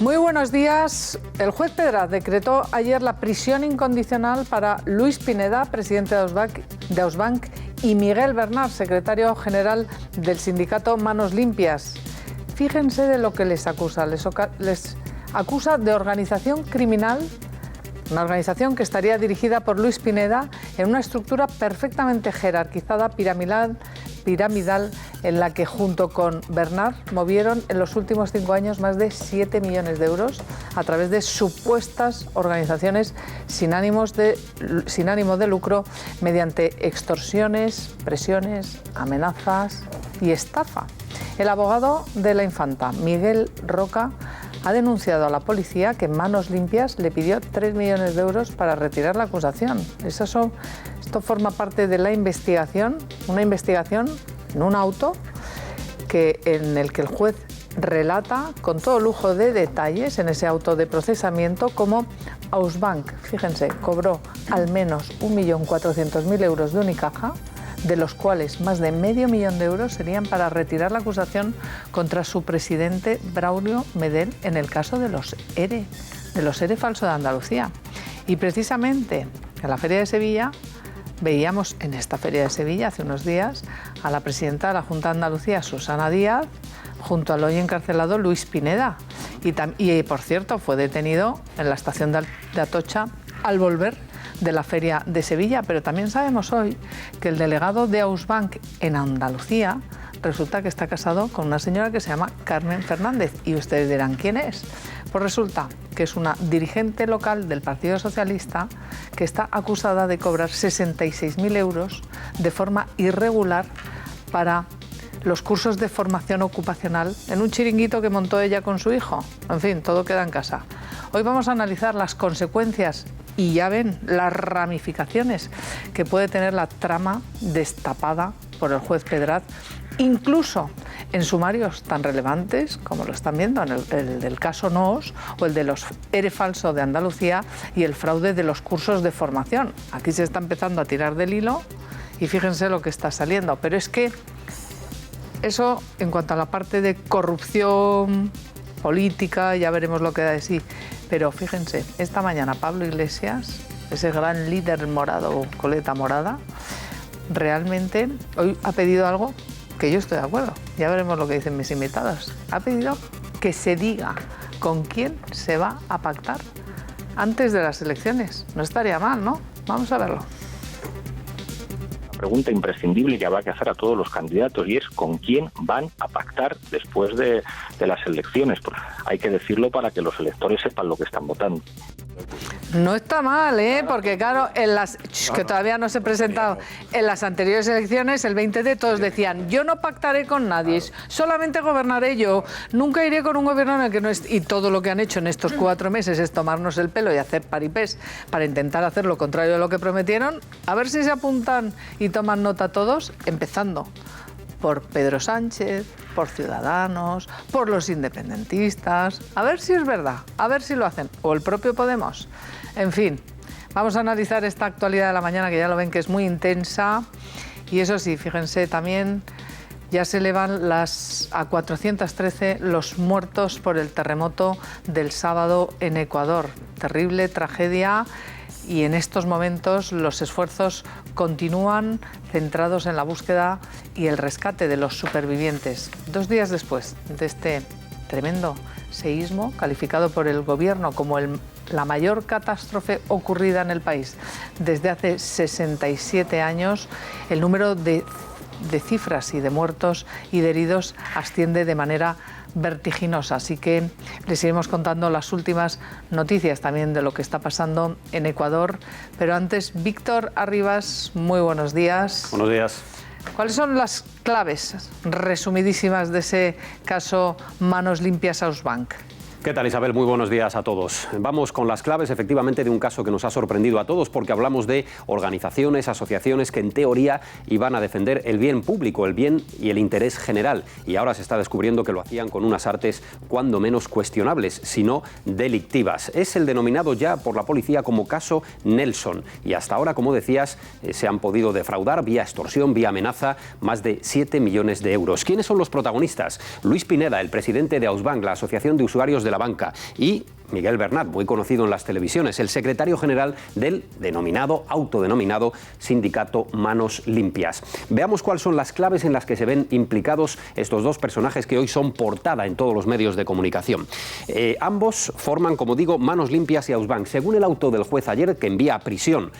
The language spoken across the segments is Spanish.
Muy buenos días. El juez Pedraz decretó ayer la prisión incondicional para Luis Pineda, presidente de Ausbank, y Miguel Bernal, secretario general del sindicato Manos Limpias. Fíjense de lo que les acusa. Les acusa de organización criminal, una organización que estaría dirigida por Luis Pineda en una estructura perfectamente jerarquizada, piramidal, en la que junto con Bernal movieron en los últimos 5 años más de 7 millones de euros a través de supuestas organizaciones sin ánimo de lucro mediante extorsiones, presiones, amenazas y estafa. El abogado de la infanta, Miguel Roca, ha denunciado a la policía que Manos Limpias le pidió 3 millones de euros para retirar la acusación. Esto forma parte de la investigación, una investigación en un auto en el que el juez relata con todo lujo de detalles en ese auto de procesamiento cómo Ausbank, fíjense, cobró al menos 1.400.000 euros de Unicaja, de los cuales más de medio millón de euros serían para retirar la acusación contra su presidente Braulio Medel en el caso de los ERE falso de Andalucía. Y precisamente en la Feria de Sevilla veíamos en esta Feria de Sevilla hace unos días a la presidenta de la Junta de Andalucía, Susana Díaz, junto al hoy encarcelado Luis Pineda. Y por cierto, fue detenido en la estación de Atocha al volver de la Feria de Sevilla, pero también sabemos hoy que el delegado de Ausbank en Andalucía resulta que está casado con una señora que se llama Carmen Fernández. Y ustedes dirán, ¿quién es? Pues resulta que es una dirigente local del Partido Socialista que está acusada de cobrar 66.000 euros de forma irregular para los cursos de formación ocupacional en un chiringuito que montó ella con su hijo. En fin, todo queda en casa. Hoy vamos a analizar las consecuencias y ya ven las ramificaciones que puede tener la trama destapada por el juez Pedraz, incluso en sumarios tan relevantes como lo están viendo en el del caso Noos o el de los ERE falso de Andalucía y el fraude de los cursos de formación. Aquí se está empezando a tirar del hilo y fíjense lo que está saliendo. Pero es que eso, en cuanto a la parte de corrupción política, ya veremos lo que da de sí. Pero fíjense, esta mañana Pablo Iglesias, ese gran líder morado, coleta morada, realmente hoy ha pedido algo que yo estoy de acuerdo. Ya veremos lo que dicen mis invitados. Ha pedido que se diga con quién se va a pactar antes de las elecciones. No estaría mal, ¿no? Vamos a verlo. Pregunta imprescindible que habrá que hacer a todos los candidatos y es con quién van a pactar después de las elecciones. Pues hay que decirlo para que los electores sepan lo que están votando. No está mal, porque claro, que todavía no se ha presentado, en las anteriores elecciones, el 20D, todos decían, yo no pactaré con nadie, solamente gobernaré yo, nunca iré con un gobierno en el que no es... Y todo lo que han hecho en estos 4 meses es tomarnos el pelo y hacer paripés para intentar hacer lo contrario de lo que prometieron. A ver si se apuntan y toman nota todos, empezando por Pedro Sánchez, por Ciudadanos, por los independentistas. A ver si es verdad, a ver si lo hacen. O el propio Podemos. En fin, vamos a analizar esta actualidad de la mañana, que ya lo ven que es muy intensa. Y eso sí, fíjense, también ya se elevan a 413 los muertos por el terremoto del sábado en Ecuador. Terrible tragedia. Y en estos momentos los esfuerzos continúan centrados en la búsqueda y el rescate de los supervivientes. 2 días después de este tremendo seísmo, calificado por el gobierno como la mayor catástrofe ocurrida en el país desde hace 67 años, el número de cifras y de muertos y de heridos asciende de manera vertiginosa. Así que les iremos contando las últimas noticias también de lo que está pasando en Ecuador. Pero antes, Víctor Arribas, muy buenos días. Buenos días. ¿Cuáles son las claves resumidísimas de ese caso Manos Limpias Ausbank? ¿Qué tal, Isabel? Muy buenos días a todos. Vamos con las claves, efectivamente, de un caso que nos ha sorprendido a todos, porque hablamos de organizaciones, asociaciones que en teoría iban a defender el bien público, el bien y el interés general. Y ahora se está descubriendo que lo hacían con unas artes cuando menos cuestionables, sino delictivas. Es el denominado ya por la policía como caso Nelson. Y hasta ahora, como decías, se han podido defraudar vía extorsión, vía amenaza, más de 7 millones de euros. ¿Quiénes son los protagonistas? Luis Pineda, el presidente de Ausbank, la Asociación de Usuarios de la la banca, y Miguel Bernat, muy conocido en las televisiones, el secretario general del autodenominado sindicato Manos Limpias. Veamos cuáles son las claves en las que se ven implicados estos dos personajes que hoy son portada en todos los medios de comunicación. Ambos forman, como digo, Manos Limpias y Ausbank. Según el auto del juez ayer, que envía a prisión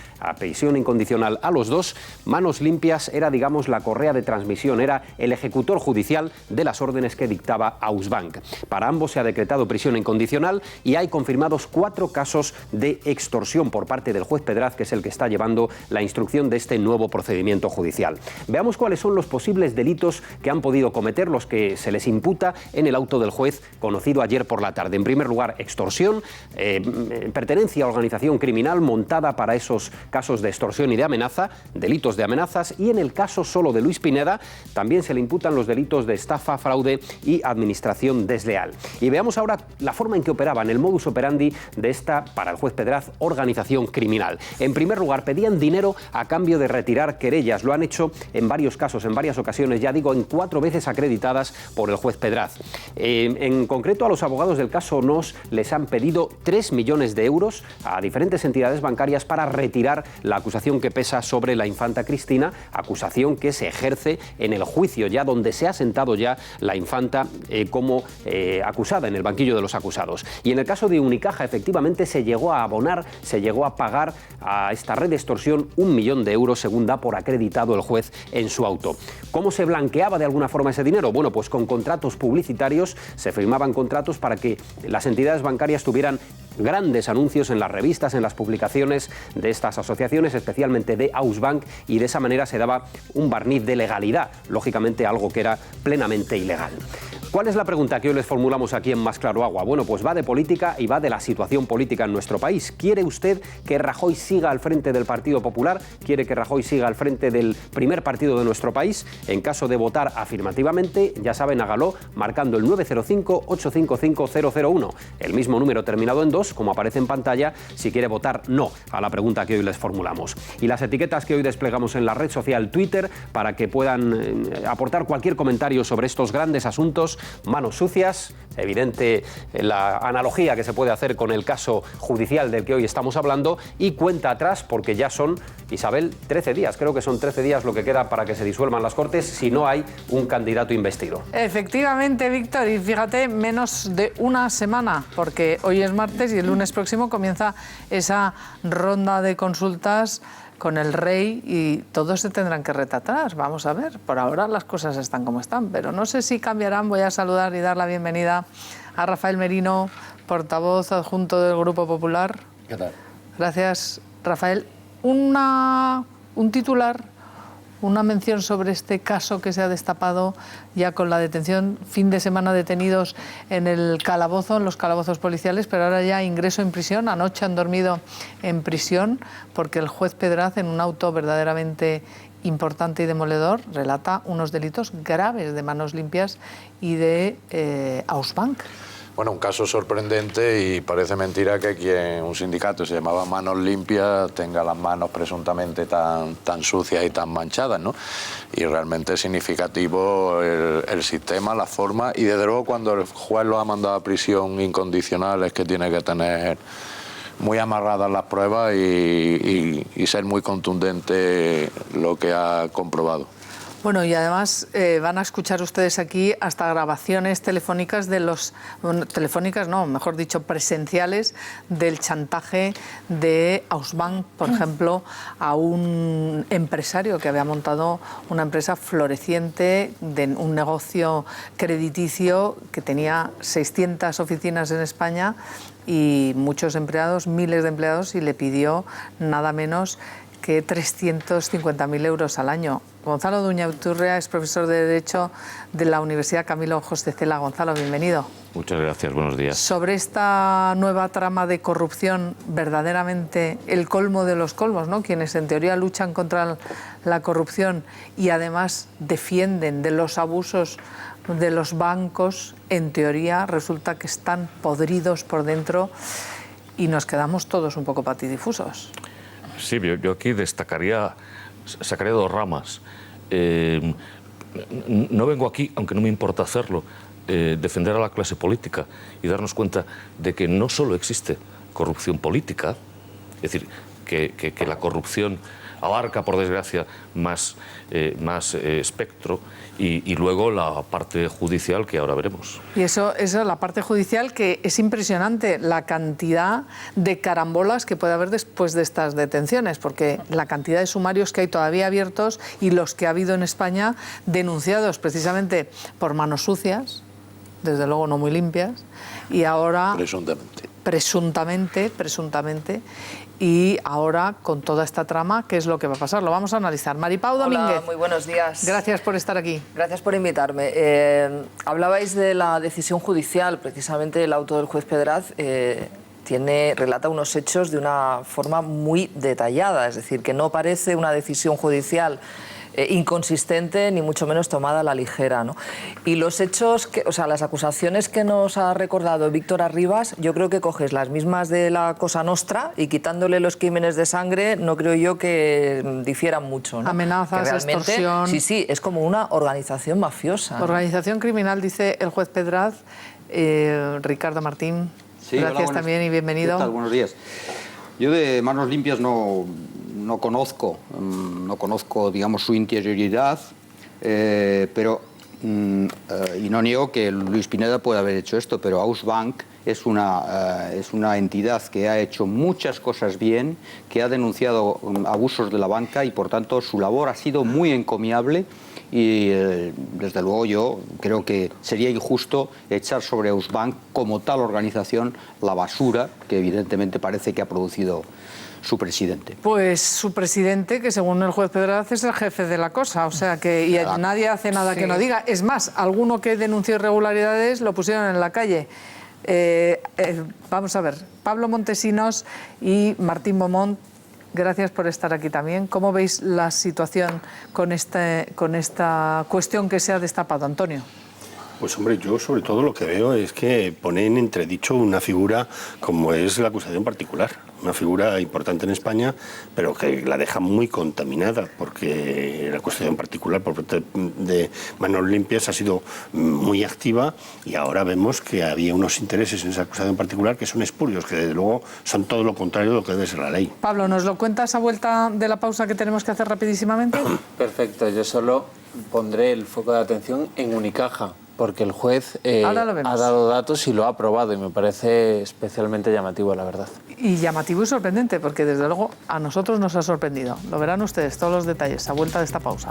incondicional a los dos, Manos Limpias era, digamos, la correa de transmisión, era el ejecutor judicial de las órdenes que dictaba Ausbank. Para ambos se ha decretado prisión incondicional y hay confirmados 4 casos de extorsión por parte del juez Pedraz, que es el que está llevando la instrucción de este nuevo procedimiento judicial. Veamos cuáles son los posibles delitos que han podido cometer, los que se les imputa en el auto del juez conocido ayer por la tarde. En primer lugar, extorsión, pertenencia a organización criminal montada para esos casos de extorsión y de amenaza, delitos de amenazas, y en el caso solo de Luis Pineda también se le imputan los delitos de estafa, fraude y administración desleal. Y veamos ahora la forma en que operaban, el modus operandi de esta, para el juez Pedraz, organización criminal. En primer lugar, pedían dinero a cambio de retirar querellas. Lo han hecho en varios casos, en varias ocasiones, ya digo, en 4 veces acreditadas por el juez Pedraz. En concreto, a los abogados del caso Nos les han pedido 3 millones de euros a diferentes entidades bancarias para retirar la acusación que pesa sobre la infanta Cristina, acusación que se ejerce en el juicio ya donde se ha sentado ya la infanta como acusada en el banquillo de los acusados. Y en el caso de Unicaja, efectivamente, se llegó a abonar, se llegó a pagar a esta red de extorsión 1 millón de euros, según da por acreditado el juez en su auto. ¿Cómo se blanqueaba de alguna forma ese dinero? Bueno, pues con contratos publicitarios, se firmaban contratos para que las entidades bancarias tuvieran grandes anuncios en las revistas, en las publicaciones de estas asociaciones, especialmente de Ausbank, y de esa manera se daba un barniz de legalidad, lógicamente algo que era plenamente ilegal. ¿Cuál es la pregunta que hoy les formulamos aquí en Más Claro Agua? Bueno, pues va de política y va de la situación política en nuestro país. ¿Quiere usted que Rajoy siga al frente del Partido Popular? ¿Quiere que Rajoy siga al frente del primer partido de nuestro país? En caso de votar afirmativamente, ya saben, hágalo marcando el 905-855-001, el mismo número terminado en 2, como aparece en pantalla, si quiere votar no a la pregunta que hoy les formulamos. Y las etiquetas que hoy desplegamos en la red social Twitter para que puedan aportar cualquier comentario sobre estos grandes asuntos. Manos sucias, evidente la analogía que se puede hacer con el caso judicial del que hoy estamos hablando, y cuenta atrás, porque ya son, Isabel, 13 días, creo que son 13 días lo que queda para que se disuelvan las Cortes si no hay un candidato investido. Efectivamente, Víctor, y fíjate, menos de una semana, porque hoy es martes y el lunes próximo comienza esa ronda de consultas con el rey y todos se tendrán que retratar. Vamos a ver, por ahora las cosas están como están, pero no sé si cambiarán. Voy a saludar y dar la bienvenida a Rafael Merino, portavoz adjunto del Grupo Popular. ¿Qué tal? Gracias, Rafael. Un titular, una mención sobre este caso que se ha destapado ya con la detención, fin de semana detenidos en el calabozo, en los calabozos policiales, pero ahora ya ingreso en prisión. Anoche han dormido en prisión porque el juez Pedraz, en un auto verdaderamente importante y demoledor, relata unos delitos graves de Manos Limpias y de Ausbank. Bueno, un caso sorprendente, y parece mentira que un sindicato se llamaba Manos Limpias tenga las manos presuntamente tan sucias y tan manchadas, ¿no? Y realmente es significativo el sistema, la forma, y desde luego cuando el juez lo ha mandado a prisión incondicional es que tiene que tener muy amarradas las pruebas y ser muy contundente lo que ha comprobado. Bueno, y además van a escuchar ustedes aquí hasta grabaciones telefónicas presenciales del chantaje de Ausbank, por ejemplo, a un empresario que había montado una empresa floreciente de un negocio crediticio que tenía 600 oficinas en España y muchos empleados, miles de empleados, y le pidió nada menos que 350.000 euros al año. Gonzalo Duñauturrea es profesor de Derecho de la Universidad Camilo José Cela. Gonzalo, bienvenido. Muchas gracias, buenos días. Sobre esta nueva trama de corrupción, verdaderamente el colmo de los colmos, ¿no? Quienes en teoría luchan contra la corrupción y además defienden de los abusos de los bancos, en teoría resulta que están podridos por dentro y nos quedamos todos un poco patidifusos. Sí, yo aquí sacaría 2 ramas. No vengo aquí, aunque no me importa hacerlo, defender a la clase política y darnos cuenta de que no solo existe corrupción política, es decir, que la corrupción abarca, por desgracia, más espectro, y luego la parte judicial que ahora veremos. Y eso, la parte judicial, que es impresionante la cantidad de carambolas que puede haber después de estas detenciones, porque la cantidad de sumarios que hay todavía abiertos y los que ha habido en España denunciados precisamente por manos sucias, desde luego no muy limpias, y ahora... Presuntamente. Y ahora, con toda esta trama, ¿qué es lo que va a pasar? Lo vamos a analizar. Maripau Domínguez. Hola, muy buenos días. Gracias por estar aquí. Gracias por invitarme. Hablabais de la decisión judicial. Precisamente el auto del juez Pedraz relata unos hechos de una forma muy detallada. Es decir, que no parece una decisión judicial inconsistente, ni mucho menos tomada a la ligera, ¿no? Y los hechos, las acusaciones que nos ha recordado Víctor Arribas, yo creo que coges las mismas de la Cosa Nostra y quitándole los crímenes de sangre, no creo yo que difieran mucho, ¿no? Amenazas, extorsión... Sí, es como una organización mafiosa, ¿no? Organización criminal, dice el juez Pedraz. Ricardo Martín, sí, gracias hola, también y bienvenido. ¿Qué tal? Buenos días. Yo de Manos Limpias no conozco, digamos, su interioridad, pero y no niego que Luis Pineda pueda haber hecho esto, pero Ausbank es una entidad que ha hecho muchas cosas bien, que ha denunciado abusos de la banca y, por tanto, su labor ha sido muy encomiable. Y desde luego yo creo que sería injusto echar sobre Ausbank como tal organización la basura que evidentemente parece que ha producido su presidente. Pues su presidente, que según el juez Pedraz es el jefe de la cosa, o sea que y nadie hace nada que no diga. Es más, alguno que denunció irregularidades lo pusieron en la calle. Vamos a ver, Pablo Montesinos y Martín Beaumont, gracias por estar aquí también. ¿Cómo veis la situación con esta cuestión que se ha destapado, Antonio? Pues hombre, yo sobre todo lo que veo es que pone en entredicho una figura como es la acusación particular, una figura importante en España, pero que la deja muy contaminada, porque la acusación particular por parte de Manos Limpias ha sido muy activa y ahora vemos que había unos intereses en esa acusación particular que son espurios, que desde luego son todo lo contrario de lo que debe ser la ley. Pablo, ¿nos lo cuentas a vuelta de la pausa que tenemos que hacer rapidísimamente? Perfecto, yo solo pondré el foco de atención en Unicaja, porque el juez ha dado datos y lo ha aprobado y me parece especialmente llamativo, la verdad. Y llamativo y sorprendente, porque desde luego a nosotros nos ha sorprendido. Lo verán ustedes, todos los detalles, a vuelta de esta pausa.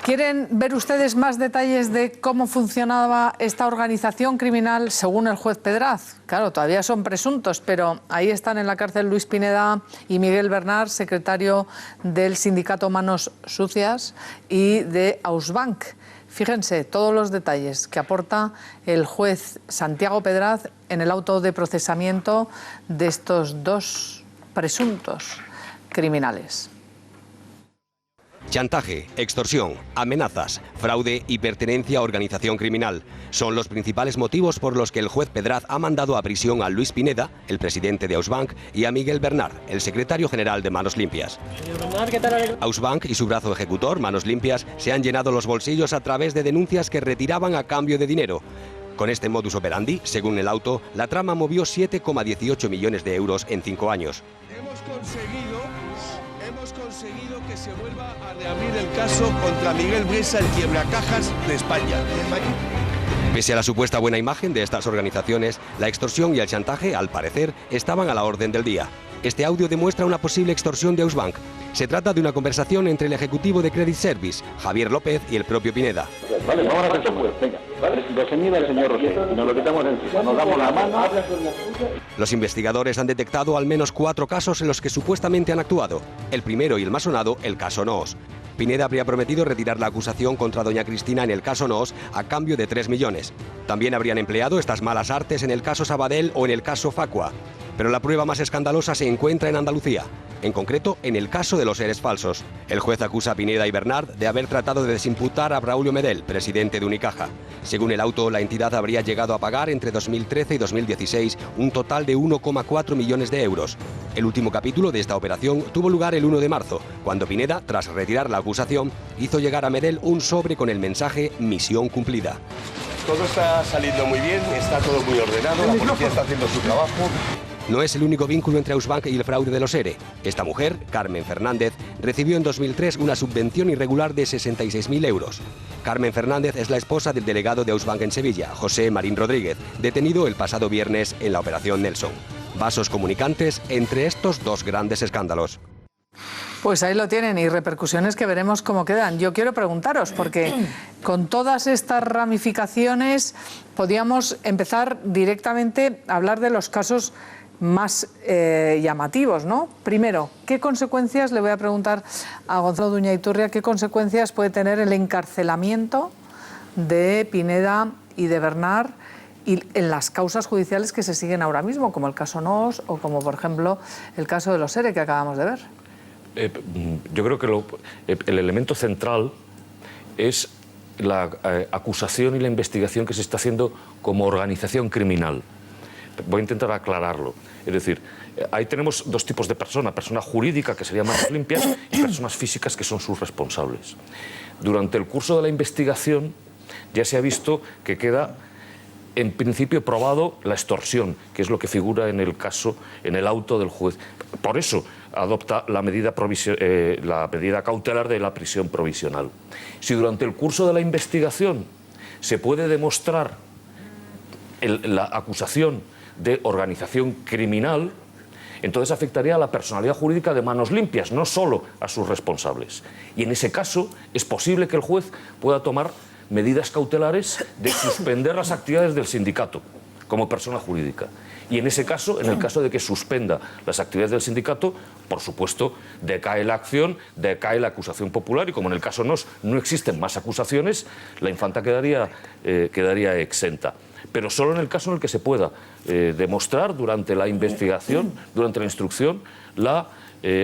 ¿Quieren ver ustedes más detalles de cómo funcionaba esta organización criminal según el juez Pedraz? Claro, todavía son presuntos, pero ahí están en la cárcel Luis Pineda y Miguel Bernal, secretario del sindicato Manos Sucias y de Ausbank. Fíjense todos los detalles que aporta el juez Santiago Pedraz en el auto de procesamiento de estos dos presuntos criminales. Chantaje, extorsión, amenazas, fraude y pertenencia a organización criminal son los principales motivos por los que el juez Pedraz ha mandado a prisión a Luis Pineda, el presidente de Ausbank, y a Miguel Bernal, el secretario general de Manos Limpias. Ausbank y su brazo ejecutor, Manos Limpias, se han llenado los bolsillos a través de denuncias que retiraban a cambio de dinero. Con este modus operandi, según el auto, la trama movió 7,18 millones de euros en 5 años. Hemos conseguido que se vuelva a reabrir el caso contra Miguel Blesa, el quiebracajas de España. Pese a la supuesta buena imagen de estas organizaciones, la extorsión y el chantaje, al parecer, estaban a la orden del día. Este audio demuestra una posible extorsión de Ausbank. Se trata de una conversación entre el ejecutivo de Credit Service, Javier López, y el propio Pineda. Vale, vamos a hacer pues, venga, vale, 12.000 al señor Rosé, y nos lo quitamos encima, nos damos la mano. Los investigadores han detectado al menos 4 casos en los que supuestamente han actuado. El primero y el más sonado, el caso Noos. Pineda habría prometido retirar la acusación contra doña Cristina en el caso Noos a cambio de 3 millones. También habrían empleado estas malas artes en el caso Sabadell o en el caso Facua. Pero la prueba más escandalosa se encuentra en Andalucía, en concreto en el caso de los ERES falsos. El juez acusa a Pineda y Bernard de haber tratado de desimputar a Braulio Medel, presidente de Unicaja. Según el auto, la entidad habría llegado a pagar entre 2013 y 2016 un total de 1,4 millones de euros. El último capítulo de esta operación tuvo lugar el 1 de marzo, cuando Pineda, tras retirar la acusación, hizo llegar a Medel un sobre con el mensaje «Misión cumplida». Todo está saliendo muy bien, está todo muy ordenado, la policía está haciendo su trabajo. No es el único vínculo entre Ausbank y el fraude de los ERE. Esta mujer, Carmen Fernández, recibió en 2003 una subvención irregular de 66.000 euros. Carmen Fernández es la esposa del delegado de Ausbank en Sevilla, José Marín Rodríguez, detenido el pasado viernes en la Operación Nelson. Vasos comunicantes entre estos dos grandes escándalos. Pues ahí lo tienen, y repercusiones que veremos cómo quedan. Yo quiero preguntaros, porque con todas estas ramificaciones podíamos empezar directamente a hablar de los casos más llamativos, ¿no? Primero, ¿qué consecuencias, le voy a preguntar a Gonzalo Duña Iturria, qué consecuencias puede tener el encarcelamiento de Pineda y de Bernard y en las causas judiciales que se siguen ahora mismo, como el caso NOS o como, por ejemplo, el caso de los ERE que acabamos de ver? Yo creo que el elemento central es la acusación y la investigación que se está haciendo como organización criminal. Voy a intentar aclararlo. Es decir, ahí tenemos dos tipos de personas: persona jurídica, que sería Manos Limpias, y personas físicas, que son sus responsables. Durante el curso de la investigación ya se ha visto que queda, en principio, probado la extorsión, que es lo que figura en el caso, en el auto del juez. Por eso adopta la medida cautelar de la prisión provisional. Si durante el curso de la investigación se puede demostrar la acusación de organización criminal, entonces afectaría a la personalidad jurídica de Manos Limpias, no solo a sus responsables. Y en ese caso es posible que el juez pueda tomar medidas cautelares de suspender las actividades del sindicato como persona jurídica. Y en ese caso, en el caso de que suspenda las actividades del sindicato, por supuesto, decae la acción, decae la acusación popular, y como en el caso NOS no existen más acusaciones, la infanta quedaría exenta. Pero solo en el caso en el que se pueda demostrar durante la investigación, durante la instrucción, la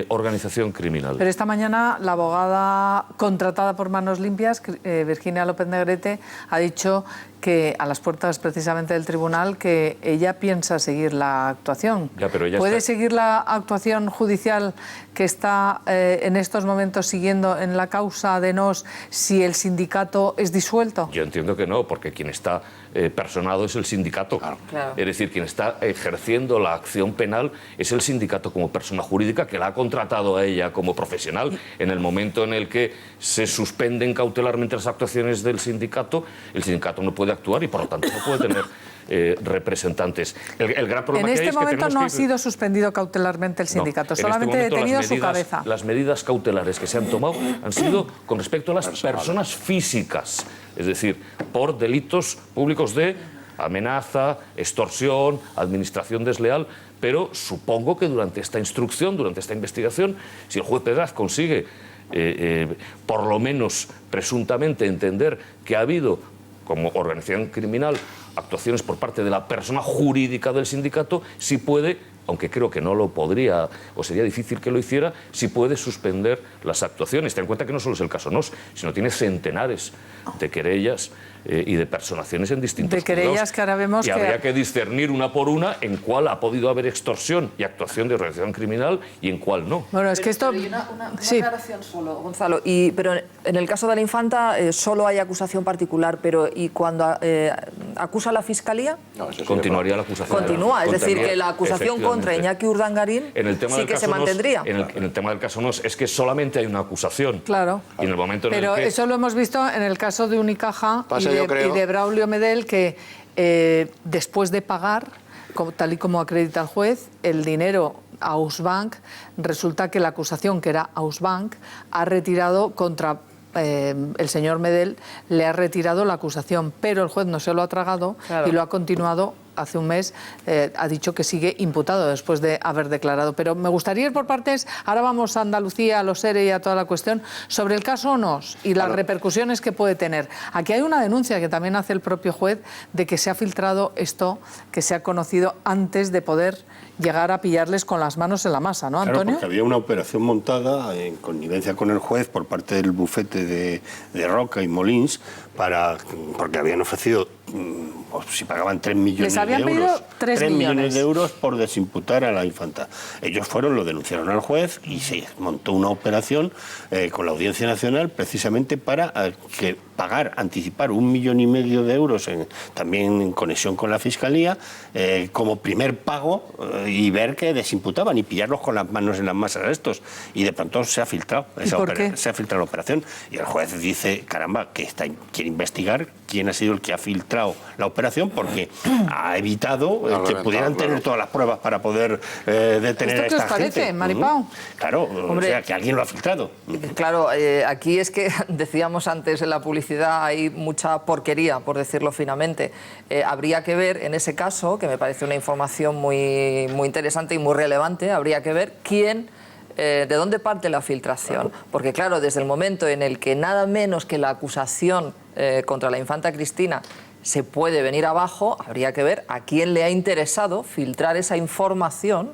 organización criminal. Pero esta mañana la abogada contratada por Manos Limpias, Virginia López Negrete, ha dicho que a las puertas precisamente del tribunal que ella piensa seguir la actuación. ¿Puede seguir la actuación judicial que está en estos momentos siguiendo en la causa de NOS si el sindicato es disuelto? Yo entiendo que no, porque quien está personado es el sindicato. Claro. Es decir, quien está ejerciendo la acción penal es el sindicato como persona jurídica que la ha contratado a ella como profesional. En el momento en el que se suspenden cautelarmente las actuaciones del sindicato, el sindicato no puede actuar y por lo tanto no puede tener representantes. El gran problema en que este momento no ha sido suspendido cautelarmente el sindicato, solamente detenido su cabeza. Las medidas cautelares que se han tomado han sido con respecto a las personas físicas, es decir, por delitos públicos de amenaza, extorsión, administración desleal. Pero supongo que durante esta instrucción, durante esta investigación, si el juez Pedraz consigue, por lo menos presuntamente, entender que ha habido, como organización criminal, actuaciones por parte de la persona jurídica del sindicato, sí puede, aunque creo que no lo podría o sería difícil que lo hiciera, sí puede suspender las actuaciones. Ten en cuenta que no solo es el caso NOS, sino tiene centenares de querellas y de personaciones en distintos de querellas que ahora vemos y habría que discernir una por una en cuál ha podido haber extorsión y actuación de organización criminal y en cuál no. Bueno, es que esto... Una aclaración solo, Gonzalo. Pero en el caso de la infanta solo hay acusación particular, pero ¿y cuando acusa la Fiscalía? No, continuaría la acusación. Continúa, es decir, que la acusación contra Iñaki Urdangarín sí que se mantendría. En el tema del caso NOS es que solamente hay una acusación. Claro. Y en el momento en pero el que... eso lo hemos visto en el caso de Unicaja y de Braulio Medel, que después de pagar, tal y como acredita el juez, el dinero a Ausbank, resulta que la acusación, que era Ausbank, ha retirado contra el señor Medel, le ha retirado la acusación, pero el juez no se lo ha tragado y lo ha continuado hace un mes, ha dicho que sigue imputado después de haber declarado. Pero me gustaría ir por partes, ahora vamos a Andalucía, a los ERE y a toda la cuestión, sobre el caso Onós y las repercusiones que puede tener. Aquí hay una denuncia que también hace el propio juez de que se ha filtrado esto, que se ha conocido antes de poder llegar a pillarles con las manos en la masa, ¿no, Antonio? Claro, porque había una operación montada en connivencia con el juez por parte del bufete de Roca y Molins, porque habían ofrecido, si pagaban 3 millones Les habían de euros, pedido 3 millones de euros por desimputar a la infanta. Ellos lo denunciaron al juez y se montó una operación con la Audiencia Nacional precisamente para anticipar 1,5 millones de euros, también en conexión con la Fiscalía, como primer pago y ver que desimputaban y pillarlos con las manos en las masas a estos. Y de pronto se ha filtrado se ha filtrado la operación y el juez dice, caramba, que quiere investigar quién ha sido el que ha filtrado la operación, porque ha evitado que pudieran tener todas las pruebas para poder detener a esta gente. ¿Esto qué os parece, Maripau? Claro, hombre, o sea, que alguien lo ha filtrado. Claro, aquí es que decíamos antes en la publicidad hay mucha porquería, por decirlo finamente. Habría que ver, en ese caso, que me parece una información muy, muy interesante y muy relevante, habría que ver de dónde parte la filtración. Porque claro, desde el momento en el que nada menos que la acusación contra la infanta Cristina se puede venir abajo, habría que ver a quién le ha interesado filtrar esa información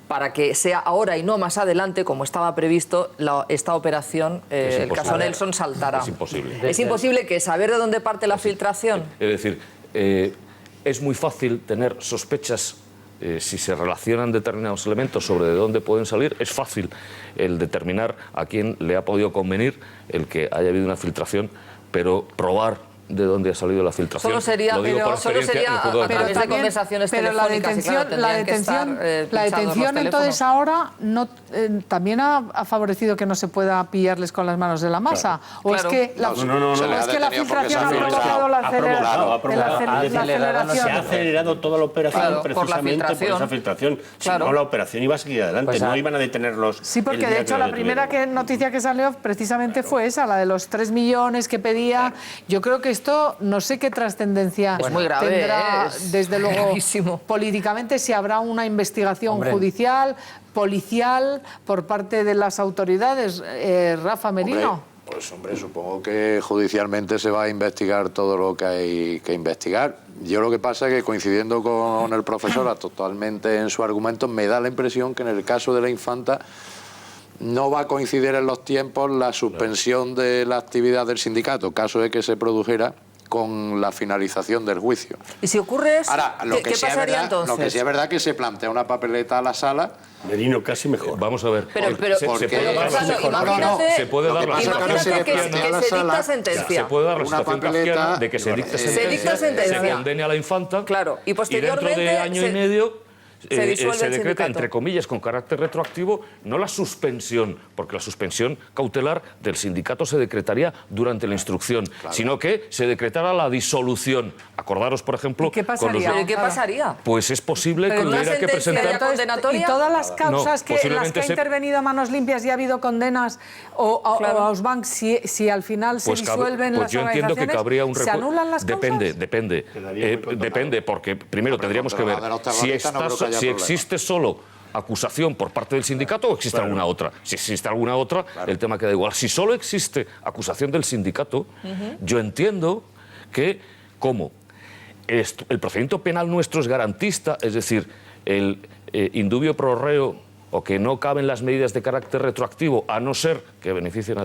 para que sea ahora y no más adelante, como estaba previsto, esta operación, el caso Nelson, saltará. Es imposible. Es imposible que saber de dónde parte la filtración. Es decir, es muy fácil tener sospechas si se relacionan determinados elementos sobre de dónde pueden salir. Es fácil el determinar a quién le ha podido convenir el que haya habido una filtración, pero probar de dónde ha salido la filtración. Solo sería, a través de conversaciones telefónicas. Pero la detención entonces ahora no, también ha favorecido que no se pueda pillarles con las manos en la masa. Claro. ¿O es que la filtración ha provocado la aceleración? Se ha acelerado toda la operación precisamente por esa filtración. Si no, la operación iba a seguir adelante, no iban a detenerlos. Sí, porque de hecho la primera noticia que salió precisamente fue esa, la de los 3 millones que pedía. Yo creo que esto no sé qué trascendencia tendrá, desde luego, gravísimo. Políticamente, si habrá una investigación judicial, policial, por parte de las autoridades. Rafa Merino. Pues hombre, supongo que judicialmente se va a investigar todo lo que hay que investigar. Yo lo que pasa es que, coincidiendo con el profesor totalmente en su argumento, me da la impresión que en el caso de la infanta no va a coincidir en los tiempos la suspensión de la actividad del sindicato, caso de que se produjera con la finalización del juicio. ¿Y si ocurre eso? Ahora, ¿qué pasaría entonces? Lo que sí es verdad que se plantea una papeleta a la sala. Merino, casi mejor. Vamos a ver. Pero se puede dar la situación que se dicta sentencia. Se puede dar la situación kafkiana de que se dicta sentencia, se condene a la infanta, claro, y posteriormente dentro de año y medio se decreta, entre comillas, con carácter retroactivo, no la suspensión, porque la suspensión cautelar del sindicato se decretaría durante la instrucción, sino que se decretara la disolución. Acordaros, por ejemplo... ¿Qué pasaría? ¿Pero qué pasaría? Pues es posible que hubiera que presentar... ¿Y todas las causas en las que ha intervenido Manos Limpias y ha habido condenas o a Ausbank, si al final se disuelven las yo entiendo que cabría un ¿se anulan las causas? Depende, porque primero tendríamos que ver si existe solo acusación por parte del sindicato o existe alguna otra. Si existe alguna otra, el tema queda igual. Si solo existe acusación del sindicato, yo entiendo que, como el procedimiento penal nuestro es garantista, es decir, el indubio pro reo, o que no caben las medidas de carácter retroactivo, a no ser que beneficien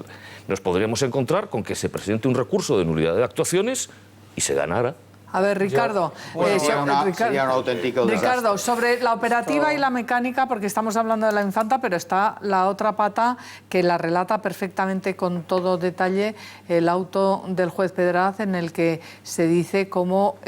nos podríamos encontrar con que se presente un recurso de nulidad de actuaciones y se ganara. A ver, Ricardo, sería un auténtico desastre. Ricardo, sobre la operativa y la mecánica, porque estamos hablando de la infanta, pero está la otra pata que la relata perfectamente con todo detalle el auto del juez Pedraz, en el que se dice cómo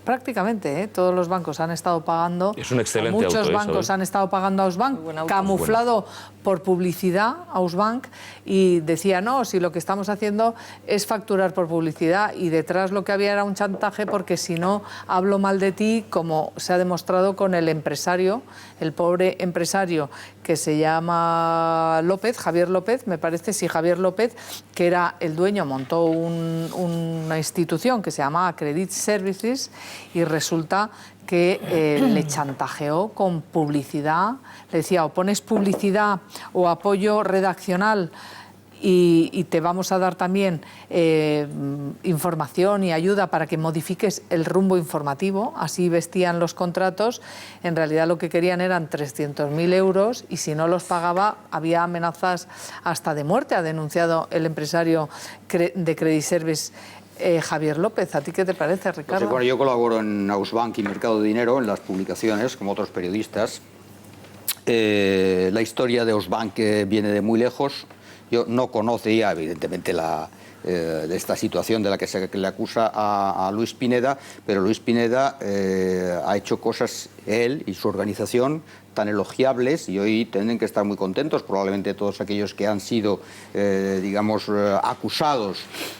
prácticamente, todos los bancos han estado pagando. Es un excelente muchos auto bancos eso, han estado pagando a Ausbank, camuflado por publicidad a Ausbank, y decía, no, si lo que estamos haciendo es facturar por publicidad, y detrás lo que había era un chantaje, porque si no hablo mal de ti, como se ha demostrado con el empresario, el pobre empresario que se llama López, Javier López, me parece, sí, Javier López, que era el dueño, montó una institución que se llama Credit Services, y resulta que le chantajeó con publicidad, le decía, o pones publicidad o apoyo redaccional y te vamos a dar también información y ayuda para que modifiques el rumbo informativo. Así vestían los contratos. En realidad lo que querían eran 300.000 euros, y si no los pagaba había amenazas hasta de muerte, ha denunciado el empresario de Credit Service, Javier López. ¿A ti qué te parece, Ricardo? Pues, bueno, yo colaboro en Ausbank y Mercado de Dinero, en las publicaciones, como otros periodistas. La historia de Ausbank viene de muy lejos. Yo no conocía, evidentemente, de esta situación de la que se le acusa a Luis Pineda, pero Luis Pineda ha hecho cosas, él y su organización, tan elogiables, y hoy tienen que estar muy contentos, probablemente todos aquellos que han sido, acusados,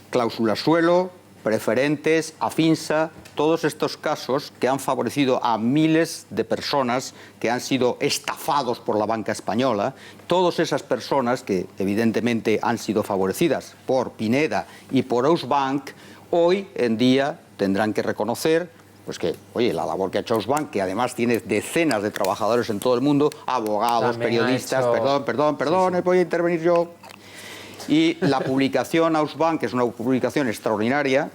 cláusula suelo, preferentes, Afinsa, todos estos casos que han favorecido a miles de personas que han sido estafados por la banca española, todas esas personas que evidentemente han sido favorecidas por Pineda y por Ausbank, hoy en día tendrán que reconocer pues que, oye, la labor que ha hecho Ausbank, que además tiene decenas de trabajadores en todo el mundo, abogados, también periodistas, perdón, sí. Voy a intervenir yo. Y la publicación Ausbank es una publicación extraordinaria,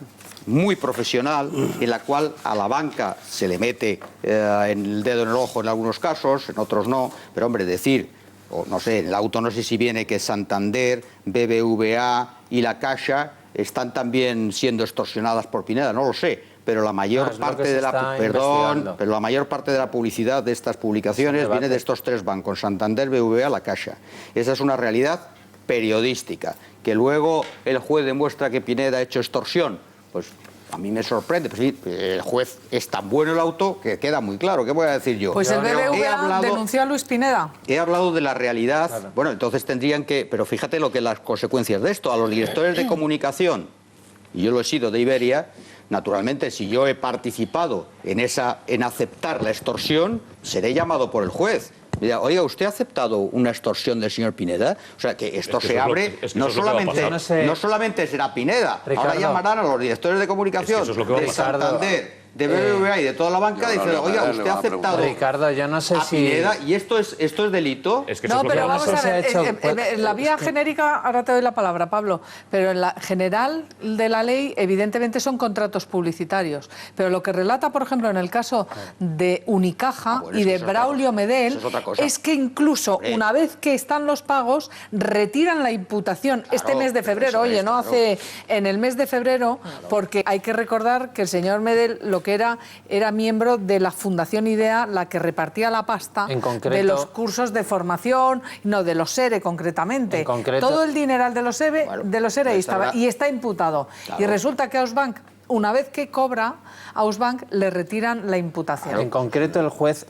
muy profesional, en la cual a la banca se le mete el dedo en el ojo en algunos casos, en otros no, pero hombre, decir, o no sé, en el auto no sé si viene que Santander, BBVA y la Caixa están también siendo extorsionadas por Pineda, no lo sé. Pero la mayor parte de la mayor parte de la publicidad de estas publicaciones viene de estos tres bancos, Santander, BBVA, la Caixa. Esa es una realidad periodística. Que luego el juez demuestra que Pineda ha hecho extorsión, pues a mí me sorprende. Pues sí, el juez es tan bueno el auto que queda muy claro. ¿Qué voy a decir yo? Pues el BBVA denunció a Luis Pineda. He hablado de la realidad. Claro. Bueno, entonces tendrían que... Pero fíjate lo que las consecuencias de esto. A los directores de comunicación, y yo lo he sido de Iberia, naturalmente, si yo he participado en aceptar la extorsión, seré llamado por el juez. Oiga, ¿usted ha aceptado una extorsión del señor Pineda? O sea, que esto se abre, no solamente será Pineda, Ricardo, ahora llamarán a los directores de comunicación de Santander, de BBVA y de toda la banca, dicen, oiga, usted ha aceptado Ricardo, yo no sé si Pineda, y esto es delito. Es que no, pero vamos a ver, en la vía genérica, ahora te doy la palabra, Pablo, pero en la general de la ley, evidentemente son contratos publicitarios, pero lo que relata, por ejemplo, en el caso de Unicaja y de Braulio Medel, es que incluso una vez que están los pagos, retiran la imputación este mes de febrero, en el mes de febrero, porque hay que recordar que el señor Medel lo que era miembro de la Fundación IDEA, la que repartía la pasta de los cursos de formación, no, de los ERE concretamente. Todo el dineral de los ERE está imputado. Claro. Y resulta que Ausbank, una vez que cobra, a Ausbank le retiran la imputación. En concreto, el juez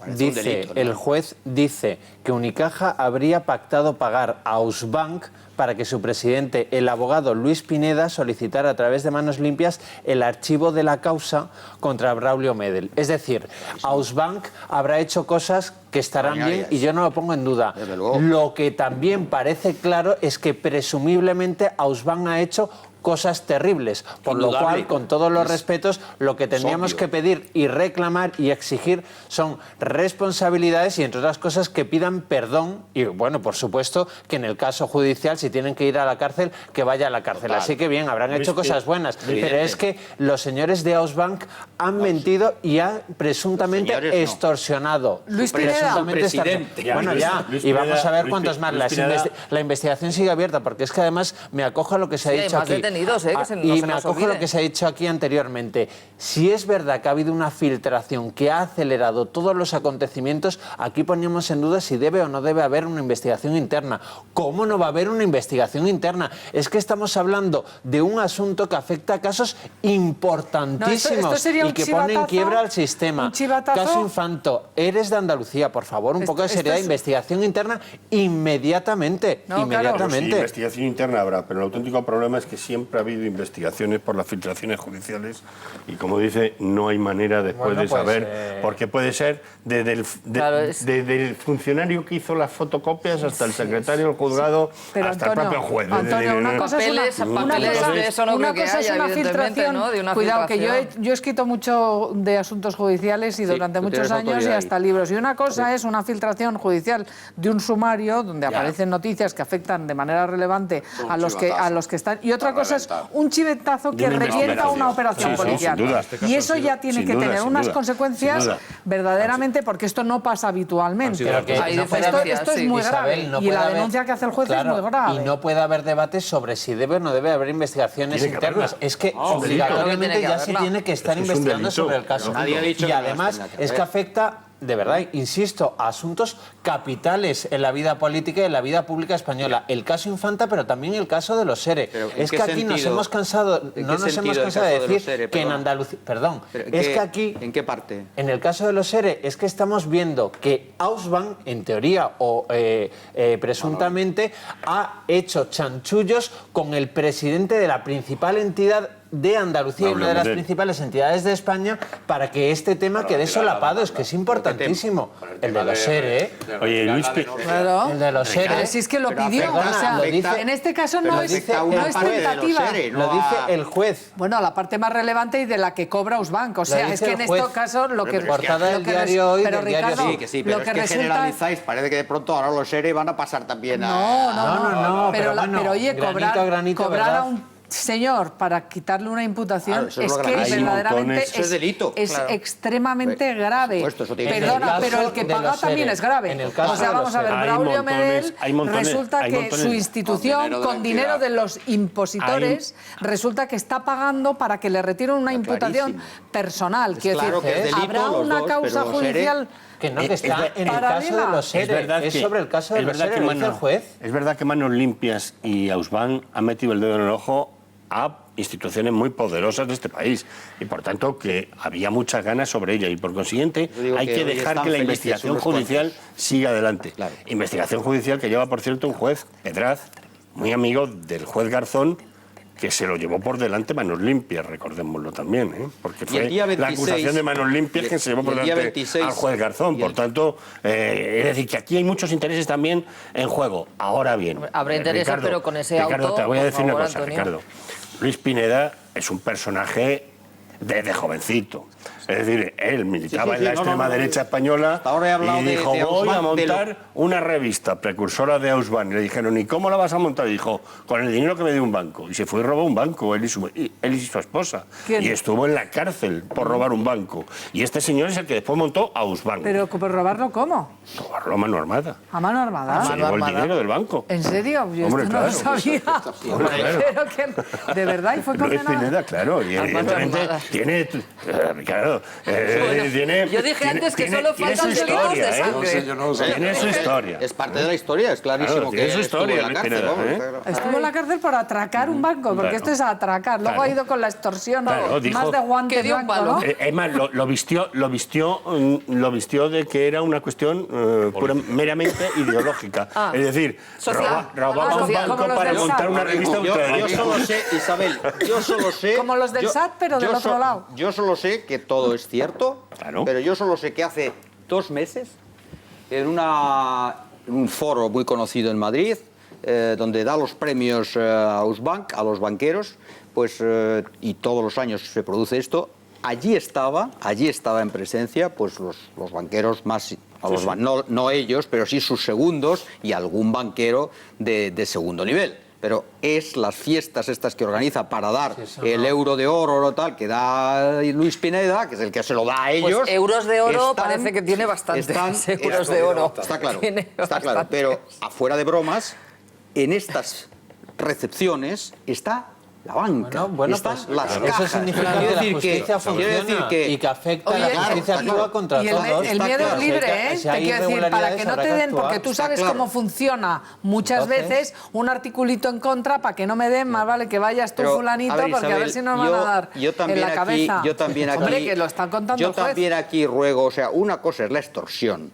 dice que Unicaja habría pactado pagar a Ausbank para que su presidente, el abogado Luis Pineda, solicitara a través de Manos Limpias el archivo de la causa contra Braulio Medel. Es decir, Ausbank habrá hecho cosas que estarán bien y yo no lo pongo en duda. Lo que también parece claro es que presumiblemente Ausbank ha hecho cosas terribles, por lo cual, con todos los respetos, lo que tendríamos que pedir y reclamar y exigir son responsabilidades y, entre otras cosas, que pidan perdón y, bueno, por supuesto, que en el caso judicial, si tienen que ir a la cárcel, que vaya a la cárcel. Total. Así que bien, habrán hecho cosas buenas, pero es que los señores de Ausbank han mentido y han presuntamente extorsionado. Luis Pineda, presidente. Bueno, ya, y vamos a ver cuántos más. La investigación sigue abierta, porque es que además me acojo a lo que se ha dicho aquí. detenidos, que no se y nos me acojo olvide. lo que se ha dicho aquí anteriormente. Si es verdad que ha habido una filtración que ha acelerado todos los acontecimientos, aquí poníamos en duda si debe o no debe haber una investigación interna. ¿Cómo no va a haber una investigación interna? Es que estamos hablando de un asunto que afecta a casos importantísimos esto sería y un que pone en chivatazo, quiebra al sistema. un chivatazo. Caso Infanto, eres de Andalucía, por favor, un poco de Esto seriedad, es- investigación interna inmediatamente. No, claro. Pero sí, inmediatamente. investigación interna habrá, pero el auténtico problema es que siempre ha habido investigaciones por las filtraciones judiciales y, como dice, no hay manera después Bueno, de pues, saber, porque puede ser desde el funcionario que hizo las fotocopias hasta el secretario del juzgado, Pero, hasta Antonio, el propio juez. Antonio, una cosa es Papeles de eso no una creo que cosa es haya, una evidentemente, filtración. ¿no? De una Cuidado, que filtración. yo he escrito mucho de asuntos judiciales y durante tú muchos tienes años y autoridad hasta ahí. libros. Y una cosa es una filtración judicial de un sumario donde aparecen noticias que afectan de manera relevante a los que están. Y otra cosa es un chivetazo que una revienta investigación. una operación Sí, sí, policial. sin duda. Y eso ya tiene Sin que duda, tener sin unas duda, consecuencias sin duda. verdaderamente, porque esto no pasa habitualmente. Pero que Hay no puede diferencias, haber- esto es sí. muy Isabel, grave. no Y puede la haber- denuncia que hace el juez Claro, es muy grave. Y no puede haber debates sobre si debe o no debe haber investigaciones Tiene que internas. haberla. Es que Claro que obligatoriamente tiene que ya se haberla. tiene que estar Es que es un investigando delito. sobre el caso. Nadie ha dicho Y que no las además tenga que es que haber. afecta, de verdad, insisto, a asuntos capitales en la vida política y en la vida pública española. El caso Infanta, pero también el caso de los SERE. Pero, ¿en Es qué que aquí nos sentido? hemos cansado, ¿En qué no nos hemos sentido el cansado de caso de los decir SERE? que en Perdona. Andalucía... Perdón, Pero, es que aquí... ¿En qué parte? En el caso de los SERE es que estamos viendo que Ausbank, en teoría o presuntamente, ha hecho chanchullos con el presidente de la principal entidad de Andalucía y una de las principales entidades de España para que este tema quede solapado. Es que es importantísimo. El de los SERE, Oye, Luis, Claro. el de los SERE. Si es que lo Pero pidió, afecta- o sea, lo dice- en este caso pero no es, afecta a no una es parte de los tentativa. SERE, ¿no? Lo dice a- el juez. Bueno, la parte más relevante y de la que cobra Ausbank. O sea, dice es que el en juez. este caso lo que... Portada del lo que diario Hoy, pero del diario Ricardo, Sí, que sí, pero lo es que que resulta... generalizáis. Parece que de pronto ahora los SERE van a pasar también a... No, pero bueno, oye, granito a granito, cobrar a ¿verdad? un señor para quitarle una imputación Claro, eso es es lo que gravísimo. verdaderamente Montones. Eso es delito. es Claro. extremadamente grave. supuesto, eso tiene que Perdona, ser. pero el que En el caso paga de también los es grave. en el caso O sea, de vamos los a ver, Hay Braulio montones, Medel hay montones, resulta hay que montones. su institución, Con dinero de la con dinero entidad. de los impositores, resulta que está pagando para que le retiren una imputación clarísimo. personal. Quiero claro decir, que es delito habrá los una dos, causa pero los SERE- judicial... Que no, que está en el paralela. caso de los SERE. Es sobre el caso de es los verdad SERE, que lo dice el juez. Es verdad que Manos Limpias y Ausbank han metido el dedo en el ojo a instituciones muy poderosas de este país y por tanto que había muchas ganas sobre ella y por consiguiente Yo digo hay que que hoy dejar están que la felices investigación unos judicial cuantos. siga adelante. Claro. Investigación judicial que lleva, por cierto, un juez, Pedraz, muy amigo del juez Garzón, que se lo llevó por delante Manos Limpias, recordémoslo también, ¿eh? Porque Y fue el día la 26, acusación de Manos Limpias que se llevó por y el día delante 26, al juez Garzón. Por tanto, es decir, que aquí hay muchos intereses también en juego. Ahora bien, Habrá intereses, Ricardo, pero con ese Ricardo, auto, te voy a por decir una favor, cosa, Antonio. Ricardo. Luis Pineda es un personaje desde jovencito. Es decir, él militaba en la extrema derecha española Hasta ahora he hablado y de- dijo, de voy a Ausbank, de lo- montar una revista precursora de Ausbank. Y le dijeron, ¿y cómo la vas a montar? Y dijo, con el dinero que me dio un banco. Y se fue y robó un banco, él y su esposa. ¿Quién? Y estuvo en la cárcel por robar un banco. Y este señor es el que después montó Ausbank. Pero robarlo, ¿cómo? Robarlo a mano armada. ¿A mano armada? Se llevó el dinero del banco. ¿En serio? Yo Hombre, esto no lo claro. sabía. Hombre, claro. Pero que, de verdad, y fue Luis condenado. Pineda, claro, y evidentemente armada. tiene, Ricardo, tiene, yo dije antes que solo tiene faltan su delitos de historia, sangre. No sé, yo no lo sé. Tiene su historia. Es parte de la historia, es clarísimo Claro, tiene que su historia, estuvo en la Luis cárcel, Pineda, vamos, ¿eh? está claro. Estuvo en la cárcel por atracar un banco, porque Claro. esto es atracar. Luego Claro. ha ido con la extorsión, Claro, dijo más de guante que dio un blanco, palo. ¿no? Es más, lo vistió de que era una cuestión meramente ideológica. Es decir, Social. robaba un Social. banco Como los para del montar SAT. una revista Yo ultraderecha. solo sé, Isabel, yo solo sé... Como los del SAT, pero del otro lado. Yo solo sé que todo es cierto, Claro. pero yo solo sé que hace 2 meses, en un foro muy conocido en Madrid, donde da los premios a Ausbank, a los banqueros, pues, y todos los años se produce esto, allí estaba en presencia pues los banqueros más... No ellos, pero sí sus segundos y algún banquero de segundo nivel. Pero es las fiestas estas que organiza para dar el euro de oro o tal, que da Luis Pineda, que es el que se lo da a ellos. Pues euros de oro parece que tiene bastantes euros de oro. Está claro, Tiene está claro. bastantes. Pero afuera de bromas, en estas recepciones está la banca. Bueno, están pues, las eso cajas. significa que la justicia funciona y que afecta, la justicia actúa contra y todos. el miedo es libre, ¿eh? Si Te hay quiero decir, para que no te den, porque tú sabes cómo funciona muchas veces un articulito en contra, para que no me den, más vale que vayas tú, fulanito, porque Isabel, a ver si nos van a dar en la cabeza. Yo también aquí, hombre, que lo están contando el juez. también aquí ruego, o sea, una cosa es la extorsión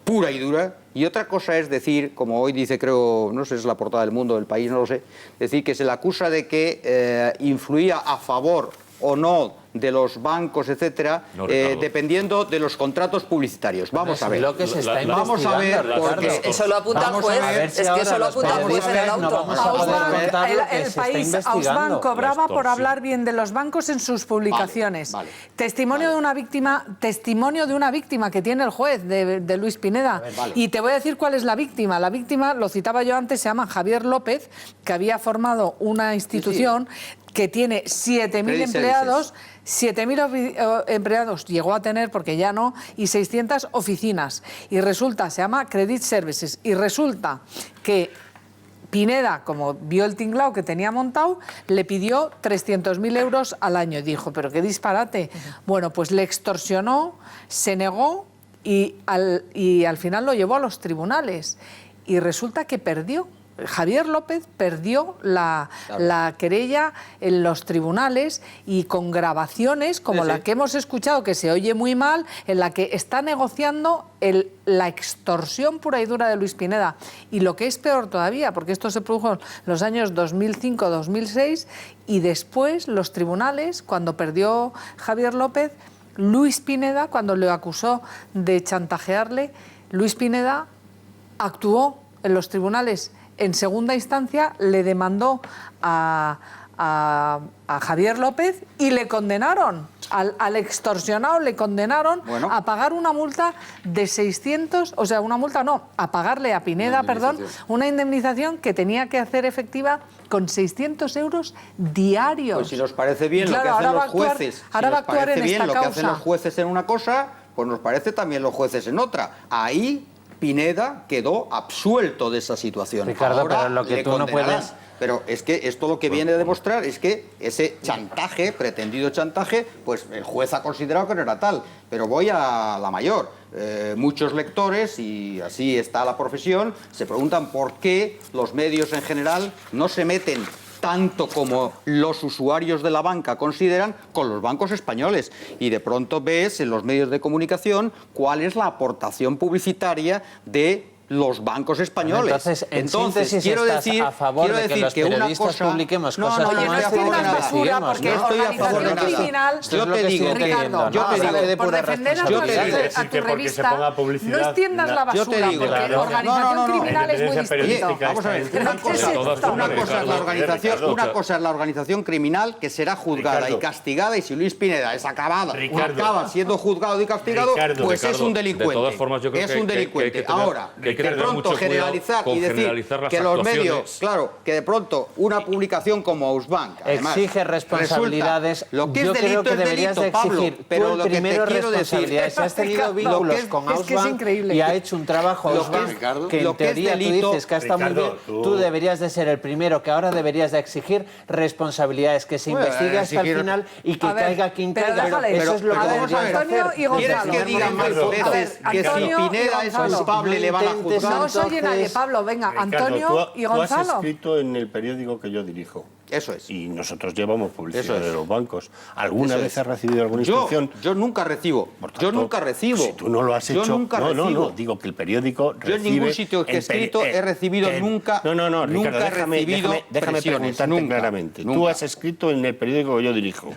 pura y dura, y otra cosa es decir, como hoy dice, creo, no sé si es la portada del Mundo, del País, no lo sé, decir que se le acusa de que influía a favor o no de los bancos, etcétera, dependiendo de los contratos publicitarios. Vamos a ver. Lo que se está vamos a ver, porque eso lo apunta el juez. Es que eso lo apunta el juez en el auto. El País, Ausbank cobraba por hablar bien de los bancos en sus publicaciones. Testimonio de una víctima que tiene el juez de Luis Pineda. Y te voy a decir cuál es la víctima. La víctima, lo citaba yo antes, se llama Javier López, que había formado una institución que tiene 7.000 empleados. 7.000 empleados llegó a tener, porque ya no, y 600 oficinas. Y resulta, se llama Credit Services, y resulta que Pineda, como vio el tinglao que tenía montado, le pidió 300.000 euros al año. Y dijo, pero qué disparate. Bueno, pues le extorsionó, se negó y al final lo llevó a los tribunales. Y resulta que perdió. Javier López perdió la querella en los tribunales y con grabaciones como la que hemos escuchado, que se oye muy mal, en la que está negociando la extorsión pura y dura de Luis Pineda. Y lo que es peor todavía, porque esto se produjo en los años 2005-2006 y después los tribunales, cuando perdió Javier López, Luis Pineda, cuando le acusó de chantajearle, Luis Pineda actuó en los tribunales. En segunda instancia le demandó a Javier López y le condenaron, al extorsionado le condenaron a pagar una multa de 600, o sea, una multa no, a pagarle a Pineda, una indemnización que tenía que hacer efectiva con 600 euros diarios. Pues si nos parece bien lo que hacen los jueces, ahora va a actuar en esta causa. Lo que hacen los jueces en una cosa, pues nos parece también los jueces en otra. Ahí Pineda quedó absuelto de esa situación. Ricardo, ahora pero lo que tú no puedes... Pero es que esto lo que viene a demostrar es que ese chantaje, pretendido chantaje, pues el juez ha considerado que no era tal. Pero voy a la mayor. Muchos lectores, y así está la profesión, se preguntan por qué los medios en general no se meten tanto como los usuarios de la banca consideran con los bancos españoles. Y de pronto ves en los medios de comunicación cuál es la aportación publicitaria de los bancos españoles. Entonces quiero decir, a favor de que los periodistas publiquemos cosas como esta y investiguemos. No estoy a favor de nada. Yo te digo, Ricardo, por defender a tu revista, no extiendas la basura, porque organización criminal es muy distinto. Vamos a ver, una cosa es la organización criminal que será juzgada y castigada, y si Luis Pineda acaba siendo juzgado y castigado, pues es un delincuente. De todas formas, yo creo es un delincuente. Ahora, de pronto generalizar y decir que los medios, claro, que de pronto una publicación como Ausbank exige responsabilidades. Lo que es delito es delito, Pablo, pero lo que te quiero decir es que has tenido vínculos con Ausbank y ha hecho un trabajo Ausbank que en teoría tú dices que está muy bien. Tú deberías de ser el primero, que ahora deberías de exigir responsabilidades, que se investigue hasta el final y que caiga quien caiga. Eso es lo que deberías hacer. ¿Quieres que digan más veces que si Pineda es culpable le van a juzgar? No os oye nadie, Pablo. Venga, Ricardo, Antonio y Gonzalo. Tú has escrito en el periódico que yo dirijo. Eso es. Y nosotros llevamos publicidad de los bancos. ¿Alguna vez has recibido alguna instrucción? Yo nunca recibo. Yo nunca recibo. Si tú no lo has hecho... Yo nunca recibo. No, digo que el periódico recibe... Yo en ningún sitio que he escrito he recibido nunca... No, Ricardo, nunca he recibido déjame preguntarte claramente. Tú has escrito en el periódico que yo dirijo.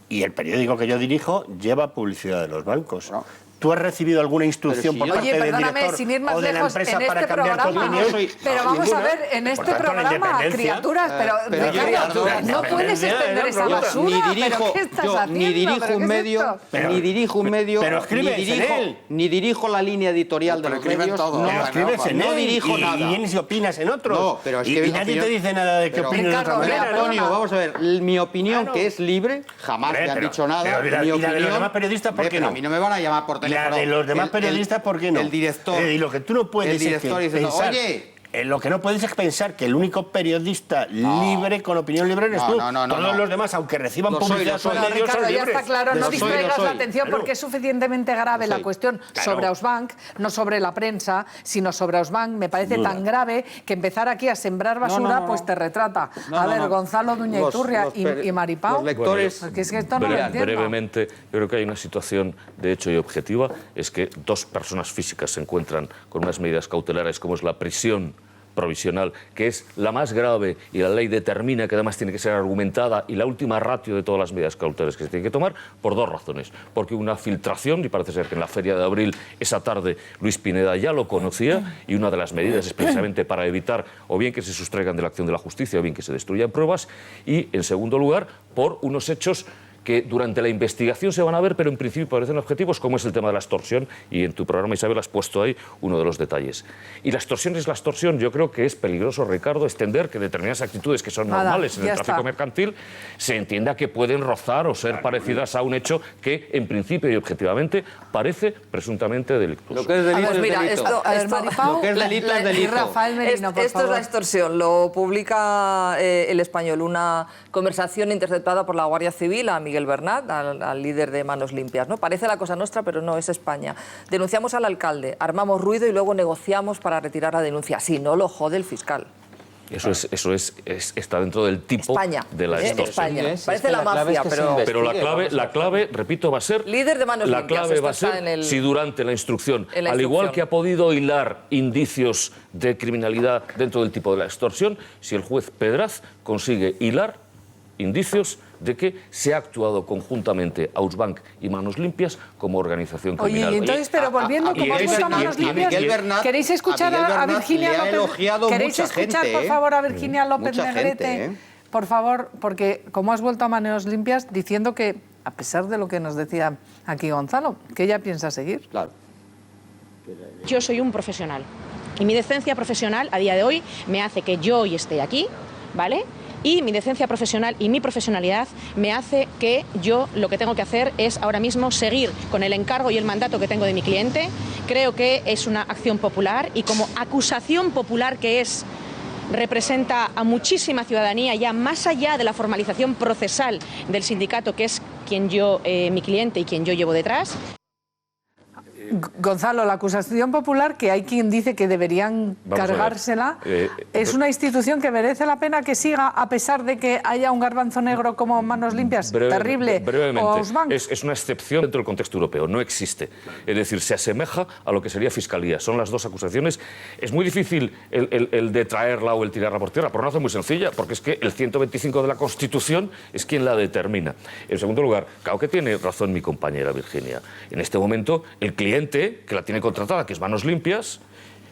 Y el periódico que yo dirijo lleva publicidad de los bancos. No. ¿Tú has recibido alguna instrucción por parte del director sin ir más o de la lejos, empresa en para este cambiar tu programa, opinión? Pero vamos a ver, en este programa, criaturas, pero Ricardo, no puedes extender esa basura. ¿Pero qué estás haciendo? Ni dirijo un medio, pero escribes en él. Ni dirijo la línea editorial de los medios. No escribes en él. No dirijo nada. Y vienes y opinas en otros. No, pero es que y nadie te dice nada de que opines de otra manera. Antonio, vamos a ver, mi opinión, que es libre, jamás me han dicho nada. ¿Y la de los demás periodistas por qué no? A mí no me van a llamar por teléfono. La de los demás periodistas, ¿por qué no? El director. Y lo que tú no puedes el director dice, oye, lo que no puedes es pensar que el único periodista libre, con opinión libre, eres tú. Todos los demás, aunque reciban publicidad por medios, Ricardo, son ya libres. está claro, no distraigas la atención porque es suficientemente grave la cuestión sobre Ausbank, no sobre la prensa, sino sobre Ausbank. Me parece tan grave que empezar aquí a sembrar basura pues te retrata. A ver, Gonzalo Duñaiturria y Maripau, los lectores... porque es que esto no lo entiendo. Brevemente, yo creo que hay una situación de hecho y objetiva, es que dos personas físicas se encuentran con unas medidas cautelares como es la prisión provisional, que es la más grave y la ley determina que además tiene que ser argumentada y la última ratio de todas las medidas cautelares que se tienen que tomar por dos razones. Porque una filtración, y parece ser que en la Feria de Abril esa tarde Luis Pineda ya lo conocía, y una de las medidas es precisamente para evitar o bien que se sustraigan de la acción de la justicia o bien que se destruyan pruebas, y en segundo lugar por unos hechos que durante la investigación se van a ver, pero en principio parecen objetivos, como es el tema de la extorsión, y en tu programa, Isabel, has puesto ahí uno de los detalles. Y la extorsión es la extorsión. Yo creo que es peligroso, Ricardo, extender que determinadas actitudes que son normales en el tráfico mercantil se entienda que pueden rozar o ser parecidas a un hecho que, en principio y objetivamente, parece presuntamente delictuoso. Lo que es delito pues mira, es delito. Lo que es delito es delito. Rafael Merino, por esto favor. es la extorsión. Lo publica El Español, una conversación interceptada por la Guardia Civil a Miguel Bernat, al líder de Manos Limpias, ¿no? Parece la cosa nuestra, pero no, es España. Denunciamos al alcalde, armamos ruido y luego negociamos para retirar la denuncia. Si no, lo jode el fiscal. Eso está dentro del tipo de la extorsión. España. Parece la mafia, pero la clave, repito, va a ser... Líder de Manos Limpias. La clave va a ser si durante la instrucción, al igual que ha podido hilar indicios de criminalidad dentro del tipo de la extorsión, si el juez Pedraz consigue hilar indicios de que se ha actuado conjuntamente Ausbank y Manos Limpias como organización criminal. Oye, y entonces, pero volviendo, como has vuelto a Manos Limpias, ¿queréis escuchar a Virginia López? ¿Queréis escuchar, por favor, a Virginia López Negrete? Por favor, porque como has vuelto a Manos Limpias, diciendo que, a pesar de lo que nos decía aquí Gonzalo, que ella piensa seguir. Claro. Yo soy un profesional y mi decencia profesional a día de hoy me hace que yo hoy esté aquí, ¿vale? Y mi decencia profesional y mi profesionalidad me hace que yo lo que tengo que hacer es ahora mismo seguir con el encargo y el mandato que tengo de mi cliente. Creo que es una acción popular y como acusación popular que es, representa a muchísima ciudadanía ya más allá de la formalización procesal del sindicato, que es quien yo, mi cliente y quien yo llevo detrás. Gonzalo, la acusación popular, que hay quien dice que deberían cargársela, ¿es una institución que merece la pena que siga a pesar de que haya un garbanzo negro como Manos Limpias? Terrible. Brevemente, es una excepción dentro del contexto europeo, no existe. Es decir, se asemeja a lo que sería Fiscalía. Son las dos acusaciones. Es muy difícil el de traerla o el tirarla por tierra, por una razón muy sencilla, porque es que el 125 de la Constitución es quien la determina. En segundo lugar, claro que tiene razón mi compañera Virginia. En este momento, el cliente que la tiene contratada, que es Manos Limpias,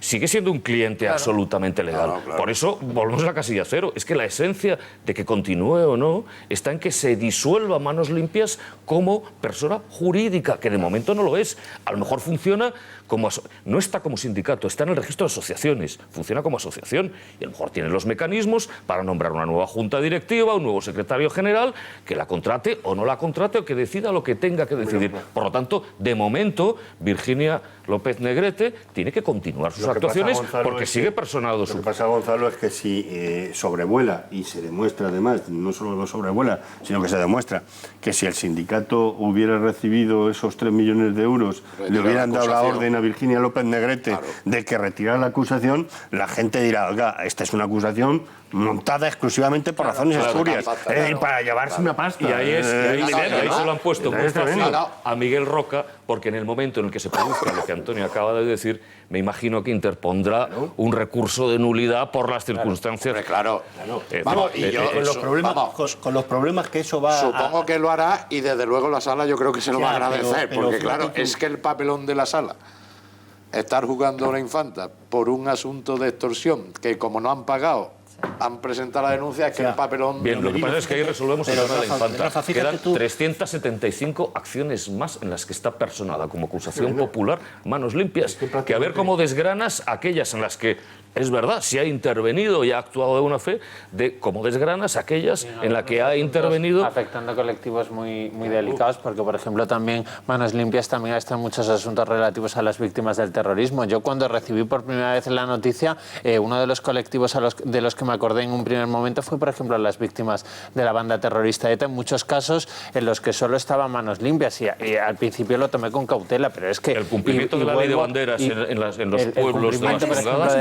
sigue siendo un cliente absolutamente legal. Por eso volvemos a la casilla cero. Es que la esencia de que continúe o no está en que se disuelva Manos Limpias como persona jurídica, que de momento no lo es. A lo mejor funciona como... No está como sindicato, está en el registro de asociaciones. Funciona como asociación y a lo mejor tiene los mecanismos para nombrar una nueva junta directiva, un nuevo secretario general, que la contrate o no la contrate o que decida lo que tenga que decidir. Por lo tanto, de momento, Virginia López Negrete tiene que continuar sus actuaciones porque sigue personado su... Lo que pasa, Gonzalo, es que si sobrevuela, y se demuestra además, no solo lo sobrevuela, sino que se demuestra que si el sindicato hubiera recibido esos 3 millones de euros, le hubieran dado la orden a Virginia López Negrete de que retirara la acusación, la gente dirá, oiga, esta es una acusación montada exclusivamente por razones espurias, para llevarse una pasta. Y ahí se lo han puesto muy fácil a Miguel Roca, porque en el momento en el que se produzca lo que Antonio acaba de decir, me imagino que interpondrá un recurso de nulidad por las circunstancias. Vamos, y yo con los problemas que eso va Supongo que lo hará y desde luego la sala yo creo que se lo va a agradecer, porque claro, es que el papelón de la sala, estar jugando a la infanta por un asunto de extorsión, que como no han pagado, han presentado la denuncia, es que el papelón... Bien, lo que pasa es que ahí resolvemos el tema de la infanta. Quedan 375 acciones más en las que está personada como acusación popular Manos Limpias, que a ver cómo desgranas aquellas en las que es verdad, si ha intervenido y ha actuado de buena fe, como desgranas aquellas en las que ha intervenido. Afectando colectivos muy delicados, porque, por ejemplo, también Manos Limpias también ha estado en muchos asuntos relativos a las víctimas del terrorismo. Yo, cuando recibí por primera vez la noticia, uno de los colectivos de los que me acordé en un primer momento fue, por ejemplo, las víctimas de la banda terrorista ETA, en muchos casos en los que solo estaban Manos Limpias, y al principio lo tomé con cautela, pero es que... El cumplimiento de la ley de banderas en los pueblos de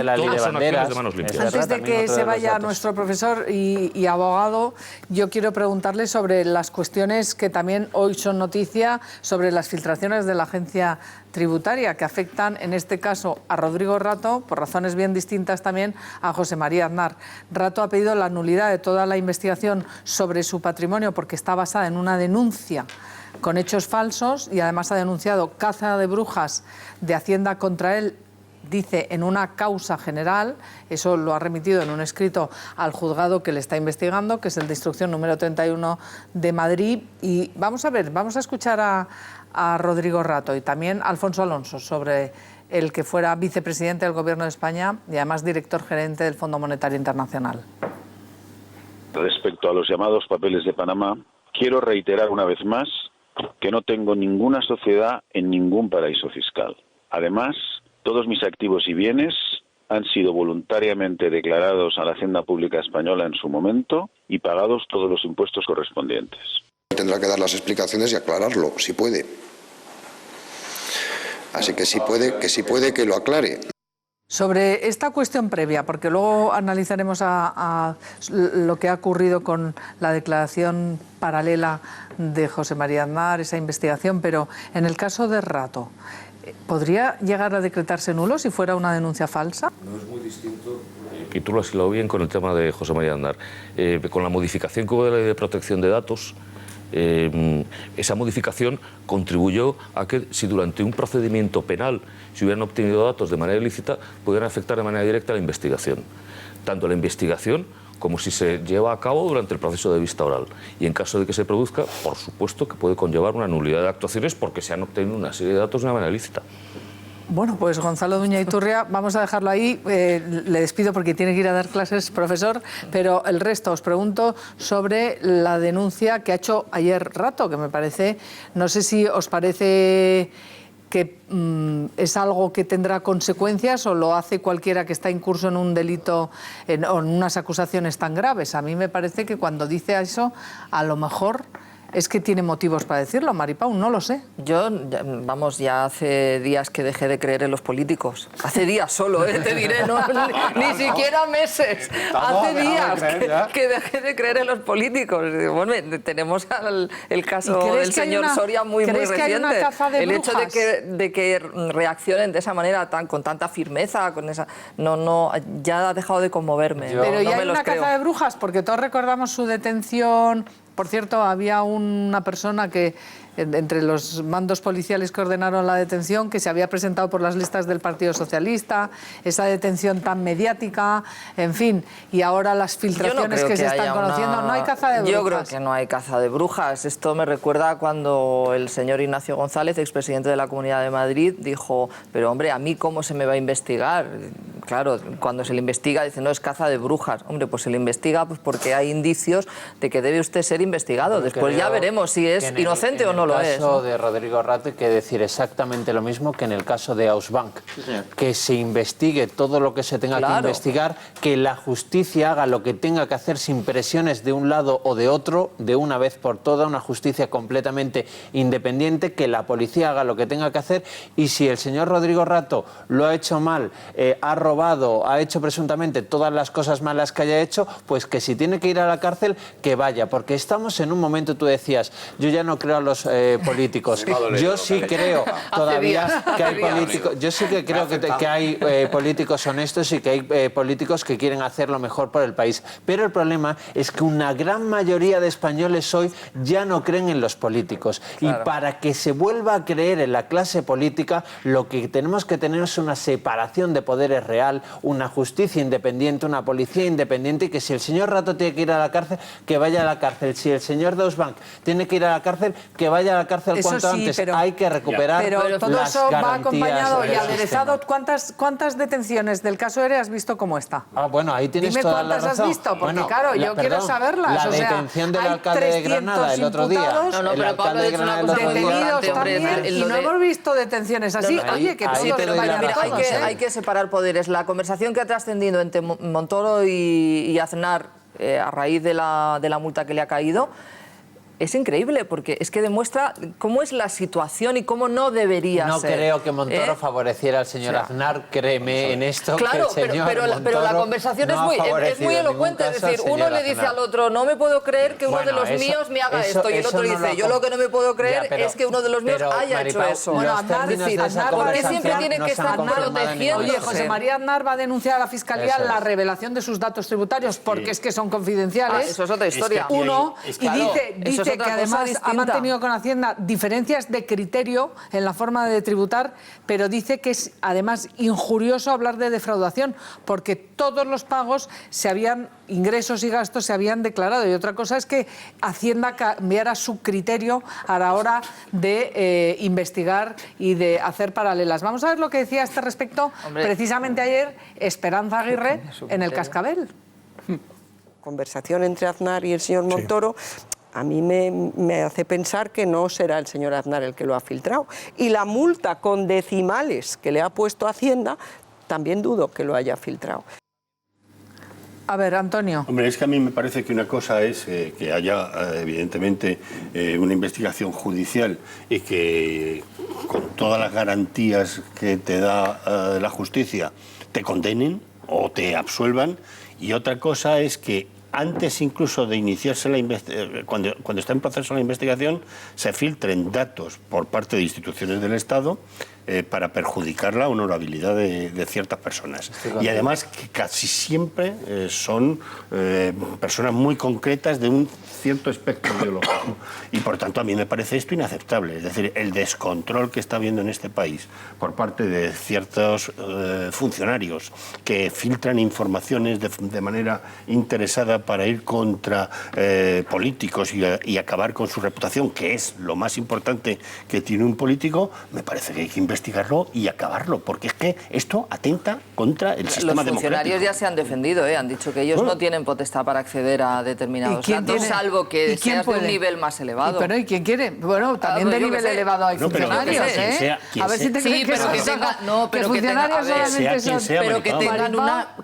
las ciudades, son acciones de Manos Limpias. Antes de que se vaya nuestro profesor y abogado, yo quiero preguntarle sobre las cuestiones que también hoy son noticia, sobre las filtraciones de la agencia tributaria que afectan, en este caso, a Rodrigo Rato, por razones bien distintas también a José María Aznar. Rato ha pedido la nulidad de toda la investigación sobre su patrimonio porque está basada en una denuncia con hechos falsos, y además ha denunciado caza de brujas de Hacienda contra él, dice, en una causa general. Eso lo ha remitido en un escrito al juzgado que le está investigando, que es el de instrucción número 31 de Madrid. Y vamos a escuchar a Rodrigo Rato y también a Alfonso Alonso sobre el que fuera vicepresidente del Gobierno de España y además director gerente del Fondo Monetario Internacional. Respecto a los llamados papeles de Panamá, quiero reiterar una vez más que no tengo ninguna sociedad en ningún paraíso fiscal. Además, todos mis activos y bienes han sido voluntariamente declarados a la Hacienda Pública Española en su momento y pagados todos los impuestos correspondientes. Tendrá que dar las explicaciones y aclararlo, si puede. Así que si puede, que lo aclare. Sobre esta cuestión previa, porque luego analizaremos a lo que ha ocurrido con la declaración paralela de José María Aznar, esa investigación, pero en el caso de Rato, ¿podría llegar a decretarse nulo si fuera una denuncia falsa? No es muy distinto. Y tú lo has hilado bien con el tema de José María Aznar. Con la modificación que hubo de la Ley de Protección de Datos, esa modificación contribuyó a que, si durante un procedimiento penal se hubieran obtenido datos de manera ilícita, pudieran afectar de manera directa a la investigación. Tanto la investigación como si se lleva a cabo durante el proceso de vista oral. Y en caso de que se produzca, por supuesto que puede conllevar una nulidad de actuaciones porque se han obtenido una serie de datos de una manera ilícita. Bueno, pues Gonzalo Duña Iturria, vamos a dejarlo ahí. Le despido porque tiene que ir a dar clases, profesor, pero el resto os pregunto sobre la denuncia que ha hecho ayer Rato, que me parece, no sé si os parece que es algo que tendrá consecuencias o lo hace cualquiera que está incurso en un delito o en unas acusaciones tan graves. A mí me parece que cuando dice eso, a lo mejor es que tiene motivos para decirlo, Maripau, no lo sé. Yo, ya hace días que dejé de creer en los políticos. Hace días solo, te diré, no, ni siquiera meses. Hace días que dejé de creer en los políticos. Bueno, tenemos el caso del señor Soria muy reciente. Que hay una caza de el brujas? hecho de que reaccionen de esa manera, con tanta firmeza, ya ha dejado de conmoverme. Pero ya hay una caza de brujas, porque todos recordamos su detención. Por cierto, había una persona que, entre los mandos policiales que ordenaron la detención, que se había presentado por las listas del Partido Socialista, esa detención tan mediática, en fin, y ahora las filtraciones que se están conociendo. No hay caza de brujas. Yo creo que no hay caza de brujas. Esto me recuerda cuando el señor Ignacio González, expresidente de la Comunidad de Madrid, dijo, pero hombre, ¿a mí cómo se me va a investigar? Claro, cuando se le investiga, dice, no, es caza de brujas. Hombre, pues se le investiga porque hay indicios de que debe usted ser investigado. Después ya veremos si es inocente o no lo es. En el caso de Rodrigo Rato hay que decir exactamente lo mismo que en el caso de Ausbank. Sí, que se investigue todo lo que se tenga que investigar, que la justicia haga lo que tenga que hacer sin presiones de un lado o de otro, de una vez por todas, una justicia completamente independiente, que la policía haga lo que tenga que hacer, y si el señor Rodrigo Rato lo ha hecho mal, ha robado, ha hecho presuntamente todas las cosas malas que haya hecho, pues que si tiene que ir a la cárcel, que vaya, porque estamos en un momento, tú decías, yo ya no creo a los políticos. Yo sí creo todavía que hay políticos, yo sí que creo que hay políticos honestos y que hay políticos que quieren hacer lo mejor por el país. Pero el problema es que una gran mayoría de españoles hoy ya no creen en los políticos. Claro. Y para que se vuelva a creer en la clase política, lo que tenemos que tener es una separación de poderes real. real, una justicia independiente, una policía independiente, y que si el señor Rato tiene que ir a la cárcel, que vaya a la cárcel. Si el señor Deutsche tiene que ir a la cárcel, que vaya a la cárcel cuanto antes. Hay que recuperar pero todo las eso va acompañado y del aderezado. ¿Cuántas detenciones del caso ERE has visto como esta? Bueno, ahí tienes Dime toda la razón. cuántas has visto, porque claro, yo quiero saberlas. La detención del alcalde de Granada el otro día. No, pero Pablo ha dicho una cosa muy detenidos también, y no hemos visto detenciones así. Oye, que todos hay que separar poderes. La conversación que ha trascendido entre Montoro y Aznar a raíz de la multa que le ha caído es increíble, porque es que demuestra cómo es la situación y cómo no debería ser. No creo que Montoro favoreciera al señor Aznar, créeme en esto. Claro, que el señor pero la conversación es muy elocuente. Es decir, uno le dice al otro, no me puedo creer que uno de los míos me haga esto. Y el otro dice, yo lo que no me puedo creer es que uno de los míos haya hecho eso. Bueno, Aznar, porque siempre tiene que estar protegiendo. Oye, José María Aznar va a denunciar a la Fiscalía la revelación de sus datos tributarios, porque es que son confidenciales. Eso es otra historia. Uno, y dice que además ha mantenido con Hacienda diferencias de criterio en la forma de tributar, pero dice que es además injurioso hablar de defraudación, porque todos los pagos ingresos y gastos se habían declarado. Y otra cosa es que Hacienda cambiara su criterio a la hora de investigar y de hacer paralelas. Vamos a ver lo que decía a este respecto precisamente ayer Esperanza Aguirre en El Cascabel. Conversación entre Aznar y el señor Montoro. A mí me hace pensar que no será el señor Aznar el que lo ha filtrado. Y la multa con decimales que le ha puesto Hacienda, también dudo que lo haya filtrado. A ver, Antonio. Hombre, es que a mí me parece que una cosa es que haya, evidentemente, una investigación judicial y que, con todas las garantías que te da la justicia, te condenen o te absuelvan. Y otra cosa es que antes incluso de iniciarse cuando está en proceso la investigación, se filtren datos por parte de instituciones del Estado para perjudicar la honorabilidad de ciertas personas. Y además que casi siempre son personas muy concretas de un cierto espectro ideológico. Y por tanto a mí me parece esto inaceptable. Es decir, el descontrol que está habiendo en este país por parte de ciertos funcionarios que filtran informaciones de manera interesada para ir contra políticos y acabar con su reputación, que es lo más importante que tiene un político, me parece que hay que investigarlo y acabarlo, porque es que esto atenta contra el sistema democrático. Los funcionarios ya se han defendido, han dicho que ellos no tienen potestad para acceder a determinados datos, salvo que seas de un nivel más elevado. Pero ¿y quién quiere? Bueno, también de nivel elevado hay funcionarios, A ver si te crees que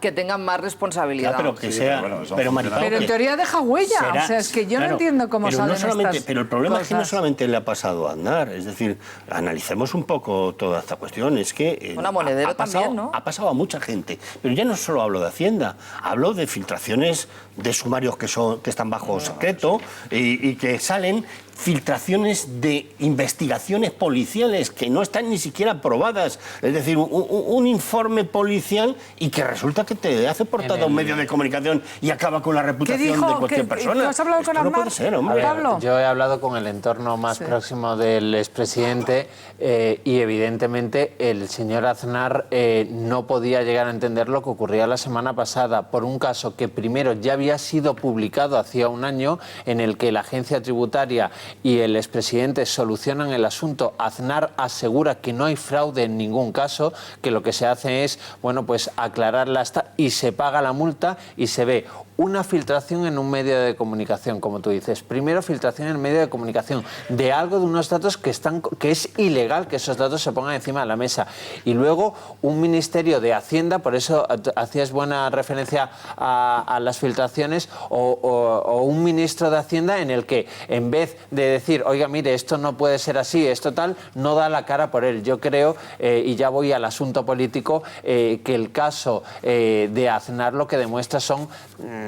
que tengan más responsabilidad. Pero en teoría deja huella. O sea, es que yo no entiendo cómo salen estas Pero el problema es que no solamente le ha pasado a Aznar, es decir, analicemos un poco toda esta cuestión, es que ha pasado a mucha gente, pero ya no solo hablo de Hacienda, hablo de filtraciones de sumarios que están bajo secreto y que salen filtraciones de investigaciones policiales que no están ni siquiera aprobadas, es decir, un informe policial y que resulta que te hace portada a un medio de comunicación y acaba con la reputación de cualquier persona. ¿Has hablado con Aznar? No puede ser, hombre. Pablo. Yo he hablado con el entorno más próximo del expresidente y evidentemente el señor Aznar no podía llegar a entender lo que ocurría la semana pasada por un caso que primero ya había sido publicado hacía un año, en el que la agencia tributaria y el expresidente solucionan el asunto. Aznar asegura que no hay fraude en ningún caso, que lo que se hace es, pues aclararla y se paga la multa y se ve una filtración en un medio de comunicación, como tú dices. Primero, filtración en el medio de comunicación de algo, de unos datos que es ilegal que esos datos se pongan encima de la mesa. Y luego, un ministerio de Hacienda, por eso hacías buena referencia a las filtraciones, o un ministro de Hacienda en el que, en vez de decir, oiga, mire, esto no puede ser así, esto tal, no da la cara por él. Yo creo, y ya voy al asunto político, que el caso de Aznar lo que demuestra son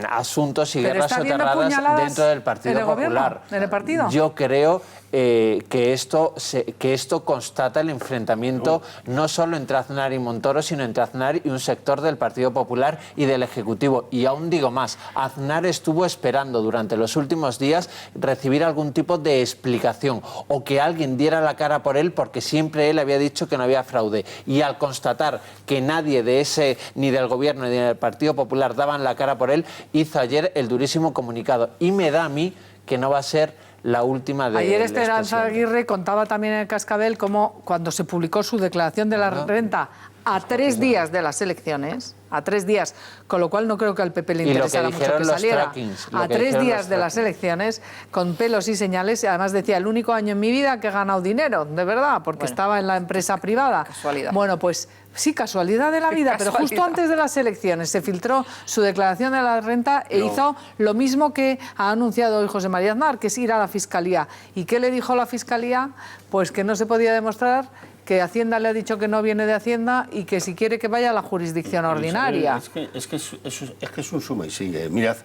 asuntos y Pero guerras está habiendo soterradas puñaladas dentro del Partido en el gobierno, Popular. en el partido. Yo creo que esto constata el enfrentamiento no solo entre Aznar y Montoro, sino entre Aznar y un sector del Partido Popular y del Ejecutivo. Y aún digo más, Aznar estuvo esperando durante los últimos días recibir algún tipo de explicación o que alguien diera la cara por él, porque siempre él había dicho que no había fraude. Y al constatar que nadie de ese, ni del Gobierno ni del Partido Popular daban la cara por él, hizo ayer el durísimo comunicado. Y me da a mí que no va a ser la última de... Ayer Esperanza Aguirre contaba también en el Cascabel cómo cuando se publicó su declaración de la renta a 3 días de las elecciones, a 3 días, con lo cual no creo que al PP le interesara mucho que saliera, a 3 días de las elecciones, con pelos y señales, y además decía, el único año en mi vida que he ganado dinero, de verdad, porque estaba en la empresa privada. Casualidad. Bueno, pues sí, casualidad de la vida, pero justo antes de las elecciones se filtró su declaración de la renta e hizo lo mismo que ha anunciado hoy José María Aznar, que es ir a la Fiscalía. ¿Y qué le dijo la Fiscalía? Pues que no se podía demostrar, que Hacienda le ha dicho que no viene de Hacienda y que si quiere que vaya a la jurisdicción ordinaria. Es que es un suma y sigue. Mirad,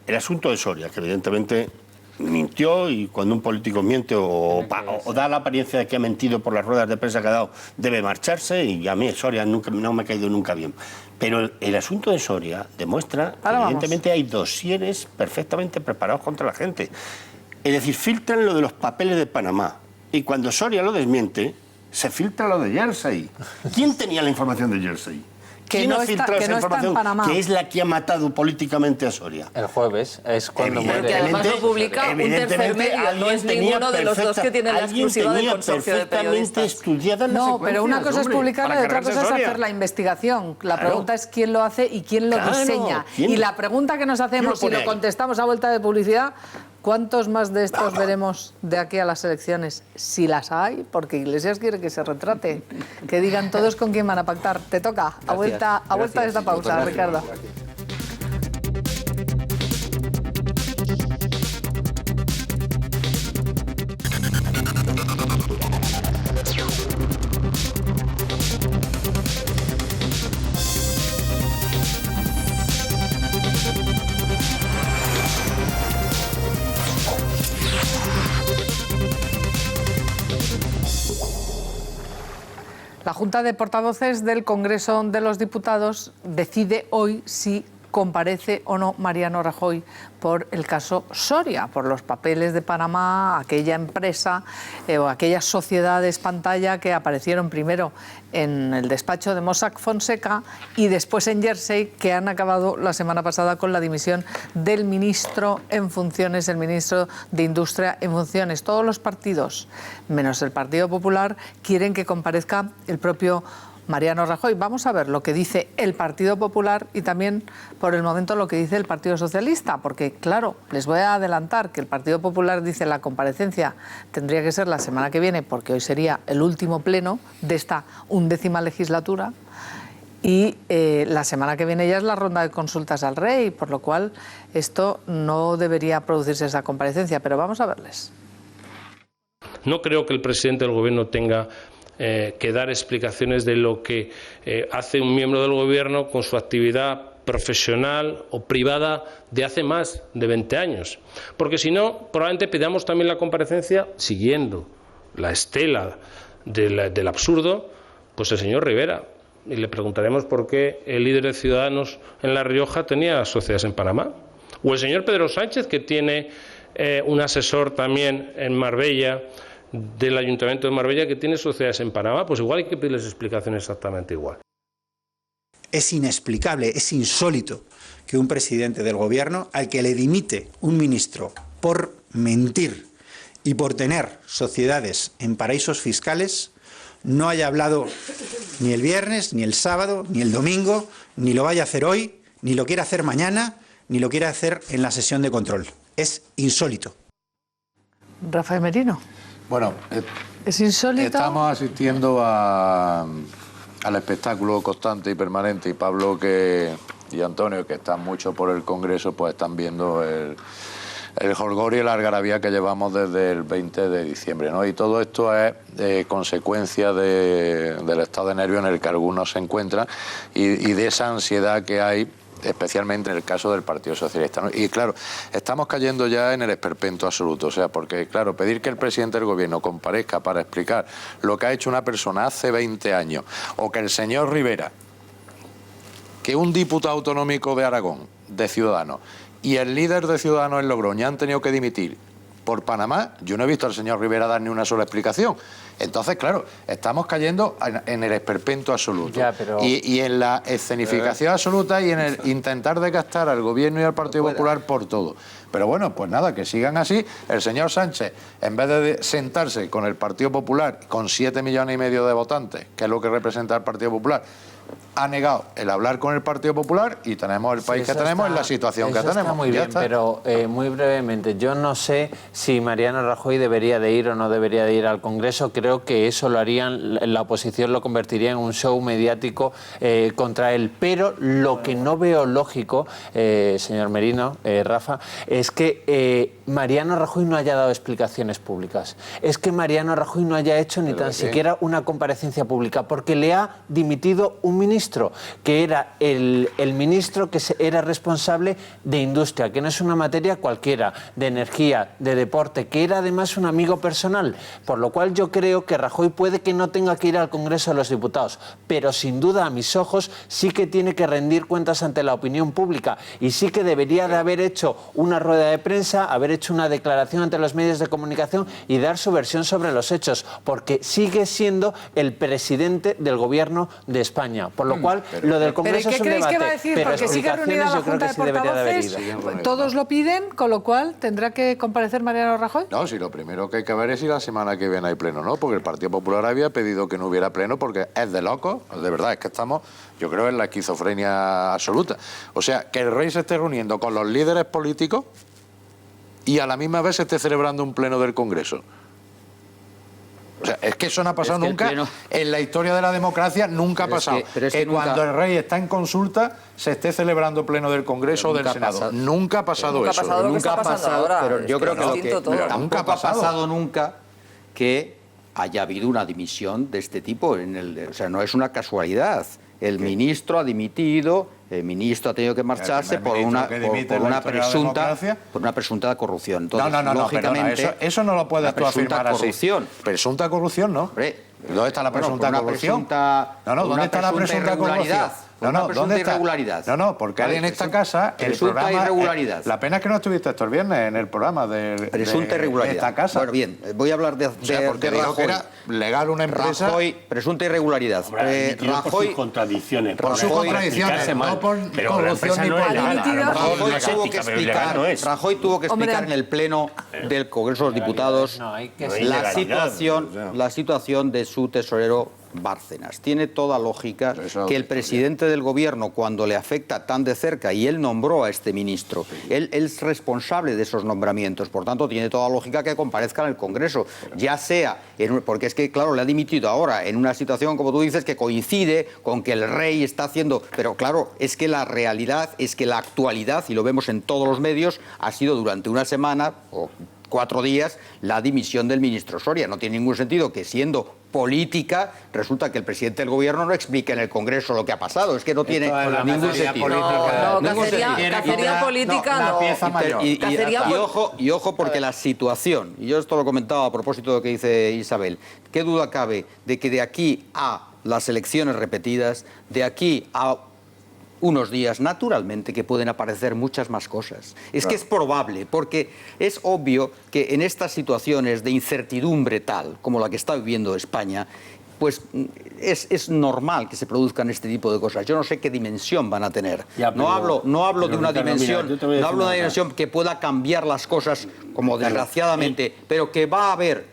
el asunto de Soria, que evidentemente mintió, y cuando un político miente o da la apariencia de que ha mentido por las ruedas de prensa que ha dado, debe marcharse, y a mí Soria no me ha caído nunca bien. Pero el asunto de Soria demuestra que evidentemente hay dosieres perfectamente preparados contra la gente. Es decir, filtran lo de los papeles de Panamá, y cuando Soria lo desmiente, se filtra lo de Jersey. ¿Quién tenía la información de Jersey? ¿Quién ha filtrado esa información? Que es la que ha matado políticamente a Soria. El jueves es cuando muere. Que además lo publica un tercer medio, no es ninguno de los dos que tiene la exclusiva del consorcio de periodistas. Estudiada la no, pero una cosa es publicarlo y otra cosa es hacer la investigación. La pregunta es quién lo hace y quién lo diseña. Y la pregunta que nos hacemos, si lo contestamos a vuelta de publicidad, ¿cuántos más de estos veremos de aquí a las elecciones? Si las hay, porque Iglesias quiere que se retrate. Que digan todos con quién van a pactar. Te toca, a vuelta de esta pausa, Ricardo. La Junta de Portavoces del Congreso de los Diputados decide hoy si comparece o no Mariano Rajoy por el caso Soria, por los papeles de Panamá, aquella empresa o aquellas sociedades pantalla que aparecieron primero en el despacho de Mossack Fonseca y después en Jersey, que han acabado la semana pasada con la dimisión del ministro en funciones, el ministro de Industria en funciones. Todos los partidos, menos el Partido Popular, quieren que comparezca el propio Mariano Rajoy. Vamos a ver lo que dice el Partido Popular y también, por el momento, lo que dice el Partido Socialista, porque, claro, les voy a adelantar que el Partido Popular dice la comparecencia tendría que ser la semana que viene, porque hoy sería el último pleno de esta 11ª legislatura, y la semana que viene ya es la ronda de consultas al rey, por lo cual esto no debería producirse esa comparecencia, pero vamos a verles. No creo que el presidente del Gobierno tenga que dar explicaciones de lo que hace un miembro del Gobierno con su actividad profesional o privada de hace más de 20 años. Porque si no, probablemente pidamos también la comparecencia, siguiendo la estela del absurdo, pues el señor Rivera. Y le preguntaremos por qué el líder de Ciudadanos en La Rioja tenía sociedades en Panamá. O el señor Pedro Sánchez, que tiene un asesor también en Marbella, del Ayuntamiento de Marbella, que tiene sociedades en Panamá, pues igual hay que pedirles explicaciones exactamente igual. Es inexplicable, es insólito que un presidente del Gobierno, al que le dimite un ministro por mentir y por tener sociedades en paraísos fiscales, no haya hablado ni el viernes, ni el sábado, ni el domingo, ni lo vaya a hacer hoy, ni lo quiera hacer mañana, ni lo quiera hacer en la sesión de control. Es insólito. Rafael Merino. Bueno, es insólito. Estamos asistiendo al espectáculo constante y permanente, y Pablo y Antonio, que están mucho por el Congreso, pues están viendo el jolgorio y la algarabía que llevamos desde el 20 de diciembre, ¿no? Y todo esto es consecuencia del estado de nervio en el que algunos se encuentran y de esa ansiedad que hay especialmente en el caso del Partido Socialista, ¿no? Y claro, estamos cayendo ya en el esperpento absoluto, o sea, porque claro, pedir que el presidente del gobierno comparezca para explicar lo que ha hecho una persona hace 20 años, o que el señor Rivera, que un diputado autonómico de Aragón, de Ciudadanos, y el líder de Ciudadanos en Logroño han tenido que dimitir por Panamá, yo no he visto al señor Rivera dar ni una sola explicación. Entonces, claro, estamos cayendo en el esperpento absoluto. Ya, pero... y en la escenificación absoluta y en el intentar desgastar al gobierno y al Partido Popular por todo. Pero bueno, pues nada, que sigan así. El señor Sánchez, en vez de sentarse con el Partido Popular, con 7,5 millones de votantes, que es lo que representa el Partido Popular, ha negado el hablar con el Partido Popular y tenemos el país que tenemos en la situación que tenemos. Está muy bien, pero muy brevemente, yo no sé si Mariano Rajoy debería de ir o no debería de ir al Congreso. Creo que eso lo harían, la oposición lo convertiría en un show mediático contra él. Pero lo que no veo lógico, señor Merino, Rafa, es que Mariano Rajoy no haya dado explicaciones públicas. Es que Mariano Rajoy no haya hecho ni tan siquiera una comparecencia pública, porque le ha dimitido un ministro, que era el ministro que era responsable de industria, que no es una materia cualquiera, de energía, de deporte, que era además un amigo personal, por lo cual yo creo que Rajoy puede que no tenga que ir al Congreso de los Diputados, pero sin duda a mis ojos sí que tiene que rendir cuentas ante la opinión pública y sí que debería de haber hecho una rueda de prensa, haber hecho una declaración ante los medios de comunicación y dar su versión sobre los hechos, porque sigue siendo el presidente del Gobierno de España. Por lo cual, lo del Congreso es un debate. ¿Qué creéis que va a decir? Porque sigue reunida la Junta de Portavoces, todos lo piden, con lo cual, ¿tendrá que comparecer Mariano Rajoy? No, si lo primero que hay que ver es si la semana que viene hay pleno, ¿no? Porque el Partido Popular había pedido que no hubiera pleno porque es de locos, de verdad, es que estamos, yo creo, en la esquizofrenia absoluta. O sea, que el rey se esté reuniendo con los líderes políticos y a la misma vez se esté celebrando un pleno del Congreso. O sea, es que eso no ha pasado nunca. En la historia de la democracia nunca ha pasado. Que cuando el rey está en consulta se esté celebrando pleno del Congreso o del Senado. Nunca ha pasado eso. Nunca ha pasado. Pero yo creo que nunca ha pasado nunca que haya habido una dimisión de este tipo. O sea, no es una casualidad. El ministro ha dimitido, el ministro ha tenido que marcharse por una presunta corrupción. Entonces, no, lógicamente, perdona, eso no lo puedes tú afirmar corrupción. Así. Presunta corrupción, ¿no. ¿Dónde está la presunta corrupción? ¿Dónde está la presunta corrupción? ¿Dónde está? Irregularidad. No, porque en esta casa el programa irregularidad. La pena es que no estuviste estos viernes en el programa de irregularidad. Esta casa. Bueno, bien, voy a hablar de porque dijo que era legal una empresa. Rajoy, presunta irregularidad. Rajoy por sus contradicciones. Por sus contradicciones, no por corrupción ni por Rajoy tuvo que explicar en el pleno del Congreso de los Diputados la situación de su tesorero Bárcenas. Tiene toda lógica que el presidente del gobierno, cuando le afecta tan de cerca, y él nombró a este ministro, él es responsable de esos nombramientos, por tanto tiene toda lógica que comparezca en el Congreso, ya sea, porque es que claro, le ha dimitido ahora en una situación, como tú dices, que coincide con que el rey está haciendo, pero claro, es que la realidad, es que la actualidad, y lo vemos en todos los medios, ha sido durante una semana o 4 días la dimisión del ministro Soria. No tiene ningún sentido que, siendo política, resulta que el presidente del gobierno no explique en el Congreso lo que ha pasado. Es que no tiene ningún sentido. Cacería política no. Y ojo, porque la situación, y yo esto lo comentaba a propósito de lo que dice Isabel, qué duda cabe de que de aquí a las elecciones repetidas, de aquí a unos días, naturalmente, que pueden aparecer muchas más cosas. Es que es probable, porque es obvio que en estas situaciones de incertidumbre tal como la que está viviendo España, pues es normal que se produzcan este tipo de cosas. Yo no sé qué dimensión van a tener. No hablo de una dimensión que pueda cambiar las cosas, como desgraciadamente, pero que va a haber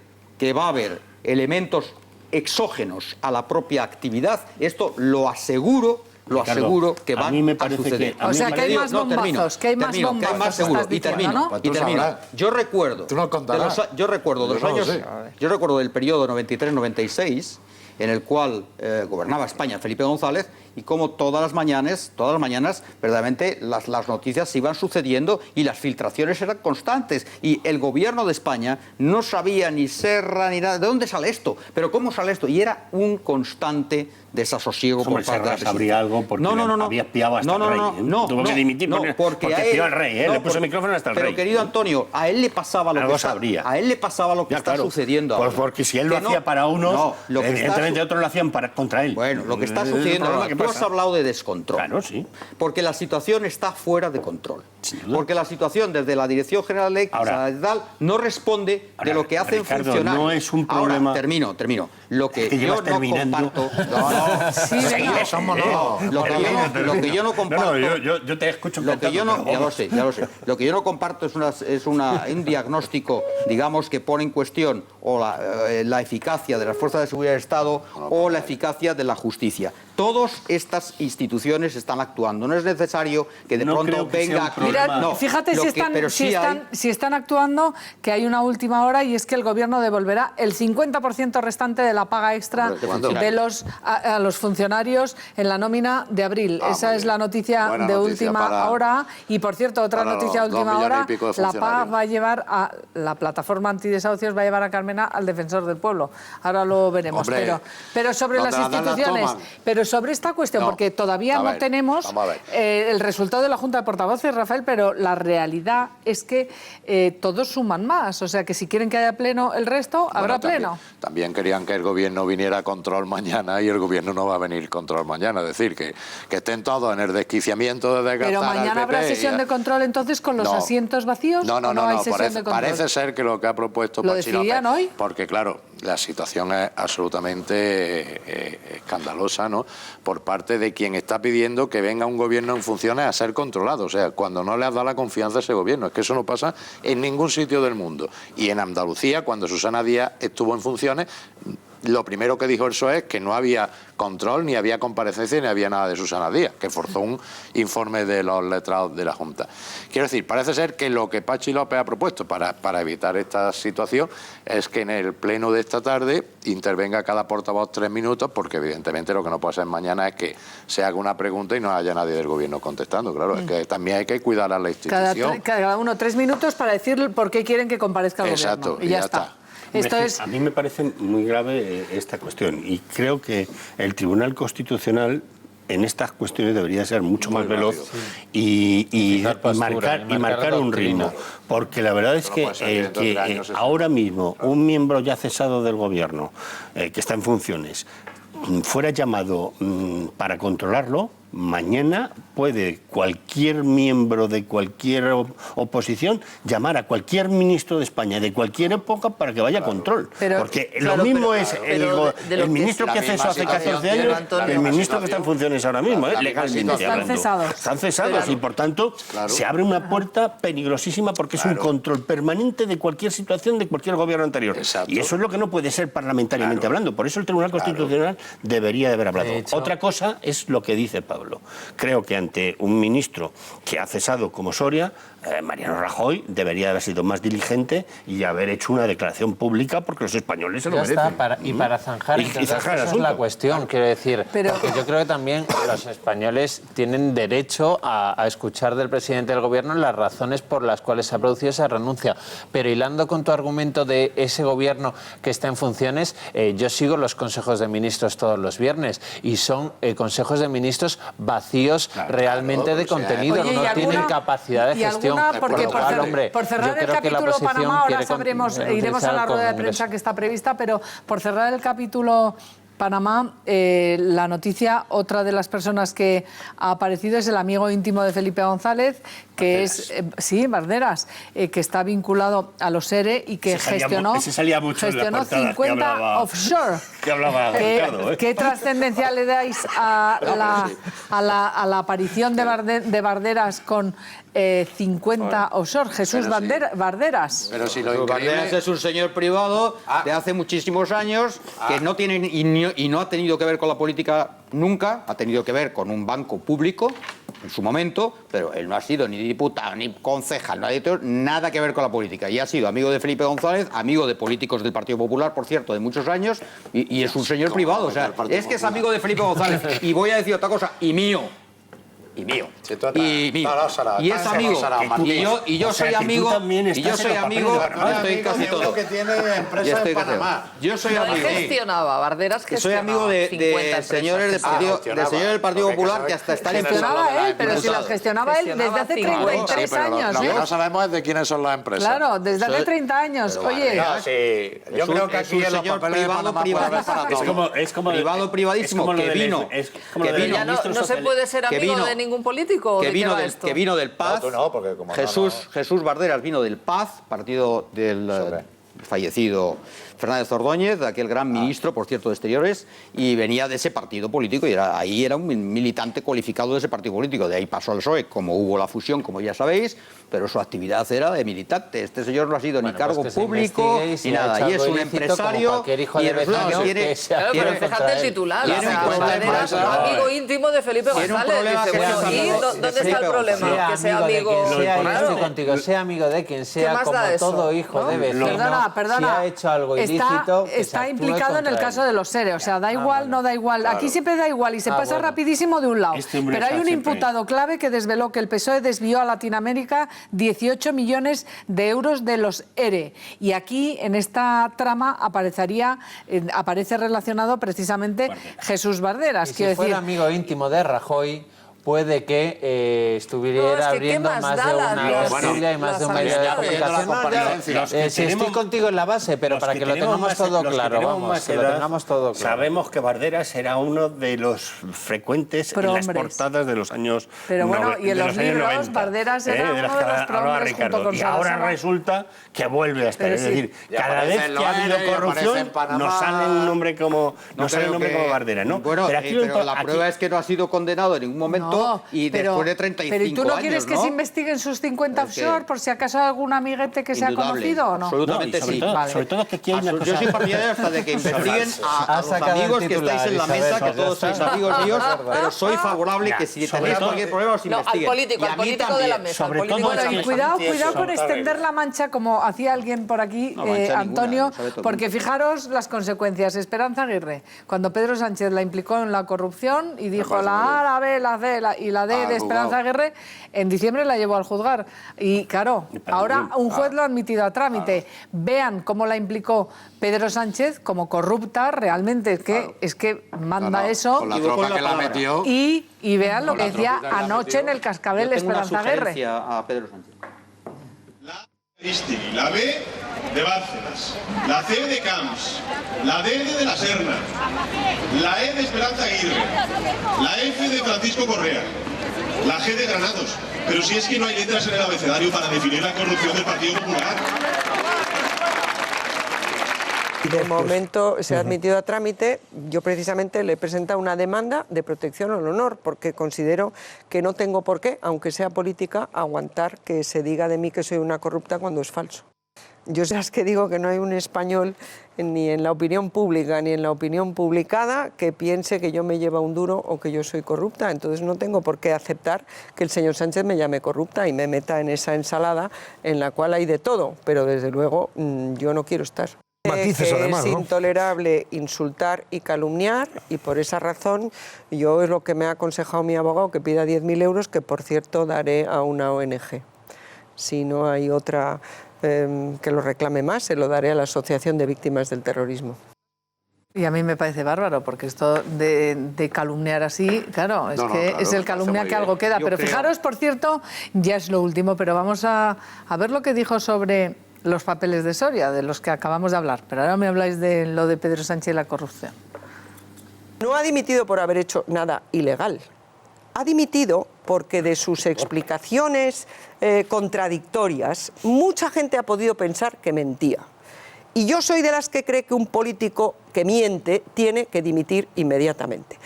elementos exógenos a la propia actividad. Esto lo aseguro que va a suceder. O sea, que hay más bombazos, que hay más bombazos. Seguro. Y termino. Yo recuerdo del periodo 93-96, en el cual gobernaba España Felipe González, y cómo todas las mañanas, verdaderamente las noticias se iban sucediendo y las filtraciones eran constantes. Y el gobierno de España no sabía ni Serra ni nada. ¿De dónde sale esto? ¿Pero cómo sale esto? Y era un constante desasosiego por parte de la presidencia. Habría algo porque había espiado hasta el rey. Tuvo que dimitir porque espió al rey, le puso el micrófono hasta el rey. Pero querido Antonio, a él le pasaba lo que está sucediendo ahora. Pues porque si él lo hacía para unos, evidentemente otros lo hacían contra él. Bueno, lo que está sucediendo ahora, tú has hablado de descontrol. Claro, sí. Porque la situación está fuera de control. Porque la situación desde la Dirección General de no responde de lo que hacen funcionar. No es un problema. Ahora, termino. Lo que yo no comparto. Lo que yo no comparto. Yo te escucho. Lo que yo no, ya lo sé. Lo que yo no comparto es un diagnóstico, digamos, que pone en cuestión o la eficacia de las fuerzas de seguridad del Estado o la eficacia de la justicia. Todas estas instituciones están actuando. No es necesario que de pronto venga aquí. Mirad, fíjate si están actuando, que hay una última hora y es que el Gobierno devolverá el 50% restante de la paga extra a los funcionarios en la nómina de abril. Esa es la noticia de última hora. Y por cierto, otra noticia de última hora, la PAG va a llevar la plataforma antidesahucios va a llevar a Carmena al defensor del pueblo. Ahora lo veremos. Pero sobre las instituciones, sobre esta cuestión, porque todavía no tenemos el resultado de la Junta de Portavoces, Rafael, pero la realidad es que todos suman más. O sea, que si quieren que haya pleno el resto, habrá pleno. También querían que el Gobierno viniera a control mañana y el Gobierno no va a venir control mañana. Es decir, que estén todos en el desquiciamiento de desgastar Pero mañana habrá sesión de control entonces con los asientos vacíos. No, parece ser que lo que ha propuesto Pachi López, hoy, porque claro, la situación es absolutamente escandalosa, ¿no? Por parte de quien está pidiendo que venga un gobierno en funciones a ser controlado. O sea, cuando no le has dado la confianza a ese gobierno. Es que eso no pasa en ningún sitio del mundo. Y en Andalucía, cuando Susana Díaz estuvo en funciones, lo primero que dijo el PSOE es que no había control, ni había comparecencia, ni había nada de Susana Díaz, que forzó un informe de los letrados de la Junta. Quiero decir, parece ser que lo que Pachi López ha propuesto para evitar esta situación es que en el pleno de esta tarde intervenga cada portavoz 3 minutos, porque evidentemente lo que no puede ser mañana es que se haga una pregunta y no haya nadie del gobierno contestando. Claro, es que también hay que cuidar a la institución. Cada uno 3 minutos para decir por qué quieren que comparezca el gobierno. Exacto, y ya está. A mí me parece muy grave esta cuestión y creo que el Tribunal Constitucional en estas cuestiones debería ser mucho más veloz y marcar un ritmo, porque la verdad es que ahora mismo un miembro ya cesado del gobierno que está en funciones fuera llamado para controlarlo, mañana puede cualquier miembro de cualquier oposición llamar a cualquier ministro de España de cualquier época para que vaya a control. Porque lo mismo es el ministro que cesó hace 14 años que el ministro que está en funciones ahora mismo, legalmente hablando. Están cesados y por tanto se abre una puerta peligrosísima porque es un control permanente de cualquier situación de cualquier gobierno anterior. Y eso es lo que no puede ser parlamentariamente hablando. Por eso el Tribunal Constitucional debería de haber hablado. Otra cosa es lo que dice Pablo. Creo que ante un ministro que ha cesado como Soria, Mariano Rajoy debería haber sido más diligente y haber hecho una declaración pública porque los españoles se lo merecen. Para zanjar, esa es la cuestión, quiero decir. Porque yo creo que también los españoles tienen derecho a escuchar del presidente del gobierno las razones por las cuales se ha producido esa renuncia. Pero hilando con tu argumento de ese gobierno que está en funciones, yo sigo los consejos de ministros todos los viernes y son consejos de ministros vacíos realmente de contenido. Oye, no tienen capacidad de gestión. Por cerrar el capítulo Panamá, ahora iremos a la rueda de prensa que está prevista, pero por cerrar el capítulo Panamá, la noticia, otra de las personas que ha aparecido es el amigo íntimo de Felipe González, que Barderas, que está vinculado a los ERE y que gestionó 50 offshore. ¿Qué hablaba Ricardo? ¿Qué trascendencia le dais a la aparición de Barderas con 50 offshore? Jesús Barderas. Pero si Barderas es un señor privado de hace muchísimos años que no tiene y no ha tenido que ver con la política nunca, ha tenido que ver con un banco público en su momento, pero él no ha sido ni diputado, ni concejal, no ha tenido nada que ver con la política. Y ha sido amigo de Felipe González, amigo de políticos del Partido Popular, por cierto, de muchos años, y es un señor privado. O sea, es que es amigo de Felipe González. Y voy a decir otra cosa, y mío. y mío. Y mío. Y es amigo. Y yo soy amigo. Y yo soy amigo. Estoy casi todo. Yo soy amigo. Gestionaba, Barderas soy amigo de señores del Partido Popular que hasta están gestionaba él, pero si las gestionaba él desde hace 33 años. Lo que no sabemos es de quiénes son las empresas. Claro, desde hace 30 años. Oye, yo creo que aquí en los papeles de Panamá es como privadísimo que vino. No se puede ser amigo de ningún político. Que vino del Paz. Jesús Barderas vino del Paz, partido del fallecido Fernández Ordóñez, aquel gran ministro, por cierto, de Exteriores, y venía de ese partido político y ahí era un militante cualificado de ese partido político. De ahí pasó al PSOE, como hubo la fusión, como ya sabéis, pero su actividad era de militante. Este señor no ha sido ni cargo público ni nada, y es un empresario y resulta que tiene fíjate el titular, Barderas, amigo íntimo de Felipe González. ¿Y dónde está el problema? Que sea amigo... Sea amigo de quien sea, como todo hijo debe ser. Perdona, si ha hecho algo está implicado en el caso de los SERE, o sea, da igual, no da igual. Claro. Aquí siempre da igual y se pasa rapidísimo de un lado. Pero hay un imputado clave que desveló que el PSOE desvió a Latinoamérica 18 millones de euros de los ERE. Y aquí, en esta trama, aparece relacionado precisamente Jesús Barderas. Y si fuera amigo íntimo de Rajoy, puede que estuviera abriendo más de una tertulia y más de un medio de comunicación. Si estoy contigo en la base, pero para que lo tengamos todo claro, vamos, que lo tengamos todo claro. Sabemos que Barderas era uno de los frecuentes en las portadas de los años 90. Pero bueno, y en los libros, Barderas era uno de los prohombres junto con y ahora resulta que vuelve a estar. Es decir, cada vez que ha habido corrupción, nos sale un nombre como Barderas, ¿no? Bueno, pero la prueba es que no ha sido condenado en ningún momento. Y después de 35 años, ¿pero tú no quieres que se investiguen sus 50 offshore por si acaso hay algún amiguete que se ha conocido o no? Absolutamente sí. Sobre todo que aquí hay una cosa... Yo soy partidario hasta de que investiguen a los amigos que estáis en la mesa, que todos sois amigos míos, pero soy favorable que si tenéis cualquier problema os investiguen. Al político de la mesa. Y cuidado con extender la mancha como hacía alguien por aquí, Antonio, porque fijaros las consecuencias. Esperanza Aguirre, cuando Pedro Sánchez la implicó en la corrupción y dijo la A, la B, la C y la D de Esperanza Aguirre, en diciembre la llevó al juzgar. Y claro, ahora un juez lo ha admitido a trámite. Vean cómo la implicó Pedro Sánchez como corrupta, realmente es que manda eso. Con la tropa que la metió. Y vean lo que decía anoche en el Cascabel Esperanza Aguirre. A Pedro Sánchez. La B de Bárcenas, la C de Camps, la D de la Serna, la E de Esperanza Aguirre, la F de Francisco Correa, la G de Granados. Pero si es que no hay letras en el abecedario para definir la corrupción del Partido Popular. De momento se ha admitido a trámite. Yo precisamente le he presentado una demanda de protección al honor porque considero que no tengo por qué, aunque sea política, aguantar que se diga de mí que soy una corrupta cuando es falso. Yo sé que digo que no hay un español ni en la opinión pública ni en la opinión publicada que piense que yo me llevo un duro o que yo soy corrupta. Entonces no tengo por qué aceptar que el señor Sánchez me llame corrupta y me meta en esa ensalada en la cual hay de todo. Pero desde luego yo no quiero estar. Matices, además, es intolerable insultar y calumniar y por esa razón yo es lo que me ha aconsejado mi abogado, que pida 10.000 euros, que por cierto daré a una ONG. Si no hay otra que lo reclame más, se lo daré a la Asociación de Víctimas del Terrorismo. Y a mí me parece bárbaro, porque esto de calumniar así, claro, es el calumnia que algo queda. Pero fijaros, por cierto, ya es lo último, pero vamos a ver lo que dijo sobre los papeles de Soria, de los que acabamos de hablar. Pero ahora me habláis de lo de Pedro Sánchez y la corrupción. No ha dimitido por haber hecho nada ilegal. Ha dimitido porque de sus explicaciones contradictorias, mucha gente ha podido pensar que mentía. Y yo soy de las que cree que un político que miente tiene que dimitir inmediatamente.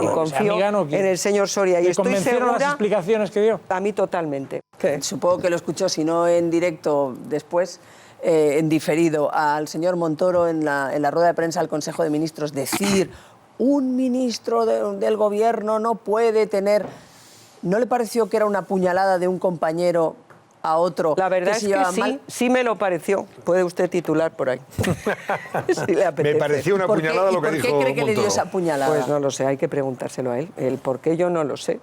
Y confío en el señor Soria y estoy segura... las explicaciones que dio? A mí totalmente. Supongo que lo escuchó, si no en directo, después en diferido, al señor Montoro en la rueda de prensa del Consejo de Ministros decir: un ministro del Gobierno no puede tener... ¿No le pareció que era una puñalada de un compañero a otro? La verdad es que sí me lo pareció. Puede usted titular por ahí. Si le apetece. Me pareció una puñalada lo que dijo Montoro. ¿Por qué cree que le dio esa puñalada? Pues no lo sé, hay que preguntárselo a él. El por qué yo no lo sé.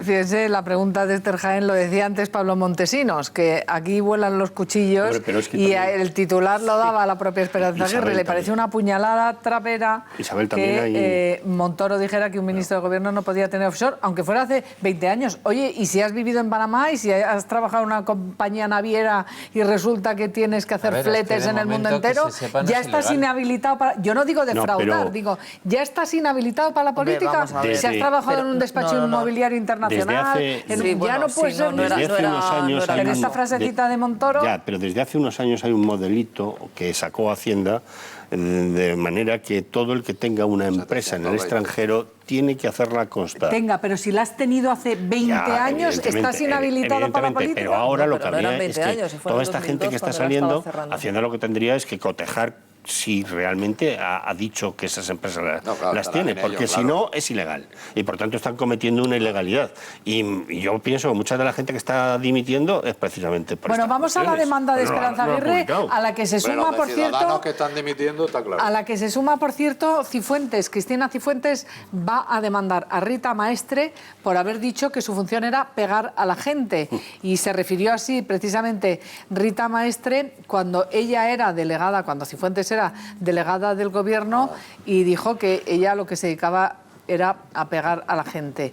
Fíjense, la pregunta de Esther Jaén lo decía antes Pablo Montesinos, que aquí vuelan los cuchillos. Hombre, pero es que y también el titular lo daba a la propia Esperanza Aguirre. Le pareció una puñalada trapera que Montoro dijera que un ministro de Gobierno no podía tener offshore, aunque fuera hace 20 años. Oye, y si has vivido en Panamá y si has trabajado en una compañía naviera y resulta que tienes que hacer fletes en el mundo entero, ya estás inhabilitado para... Yo no digo defraudar, digo, ya estás inhabilitado para la política. Si has trabajado en un despacho inmobiliario internacional, ya no puede ser. Desde hace unos años en esta frasecita de Montoro... Ya, pero desde hace unos años hay un modelito que sacó Hacienda, de manera que todo el que tenga una empresa en el extranjero tiene que hacerla constar. Pero si la has tenido hace 20 años, estás inhabilitado para la política. Pero ahora lo que habría es que toda esta gente que está saliendo, Hacienda lo que tendría es que cotejar si realmente ha dicho que esas empresas las tiene, porque si no es ilegal y por tanto están cometiendo una ilegalidad. Y yo pienso que mucha de la gente que está dimitiendo es precisamente por Bueno, vamos a la demanda de Esperanza Aguirre, a la que se suma, por cierto, que están dimitiendo, está claro. a la que se suma, por cierto, Cifuentes. Cristina Cifuentes va a demandar a Rita Maestre por haber dicho que su función era pegar a la gente, y se refirió así precisamente Rita Maestre cuando ella era delegada, cuando Cifuentes era delegada del Gobierno, y dijo que ella lo que se dedicaba era a pegar a la gente.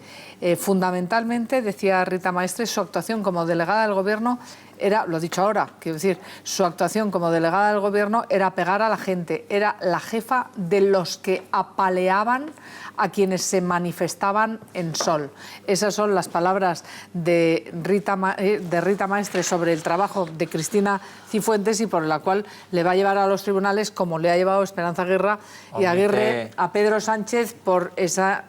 Fundamentalmente, decía Rita Maestre, su actuación como delegada del Gobierno era, lo he dicho ahora, quiero decir, su actuación como delegada del Gobierno era pegar a la gente, era la jefa de los que apaleaban a quienes se manifestaban en Sol. Esas son las palabras de Rita Maestre sobre el trabajo de Cristina Cifuentes, y por la cual le va a llevar a los tribunales, como le ha llevado Esperanza Aguirre a Pedro Sánchez por esa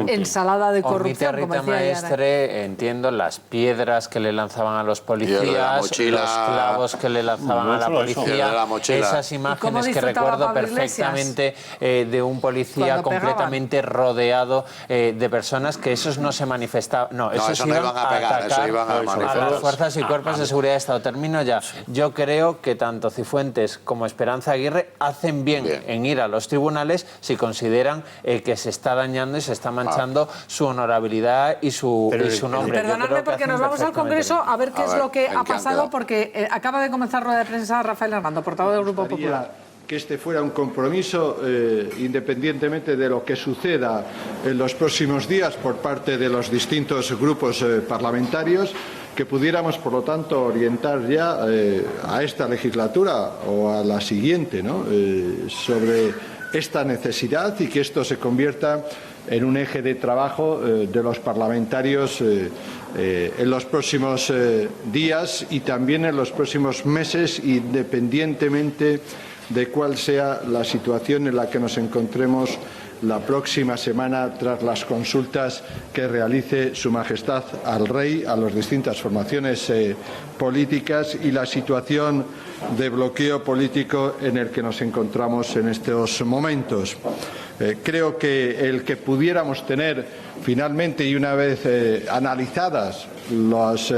ensalada de corrupción. Rita Maestre, entiendo, las piedras que le lanzaban a los policías, los clavos que le lanzaban a la policía, esas imágenes que recuerdo perfectamente de un policía completamente rodeado de personas, que esos no se manifestaban, esos iban a atacar a las fuerzas y cuerpos de seguridad de Estado. Termino ya. Yo creo que tanto Cifuentes como Esperanza Aguirre hacen bien en ir a los tribunales si consideran que se está dañando y se está manchando su honorabilidad y su nombre. Perdonadme, porque nos vamos al Congreso a ver qué es lo que ha pasado, porque acaba de comenzar rueda de prensa Rafael Hernando, portavoz del Grupo Popular. Que este fuera un compromiso, independientemente de lo que suceda en los próximos días por parte de los distintos grupos parlamentarios, que pudiéramos, por lo tanto, orientar ya a esta legislatura o a la siguiente, ¿no?, sobre esta necesidad, y que esto se convierta en un eje de trabajo de los parlamentarios en los próximos días y también en los próximos meses, independientemente de cuál sea la situación en la que nos encontremos la próxima semana tras las consultas que realice Su Majestad al Rey, a las distintas formaciones políticas, y la situación de bloqueo político en el que nos encontramos en estos momentos. Creo que el que pudiéramos tener finalmente, y una vez analizadas los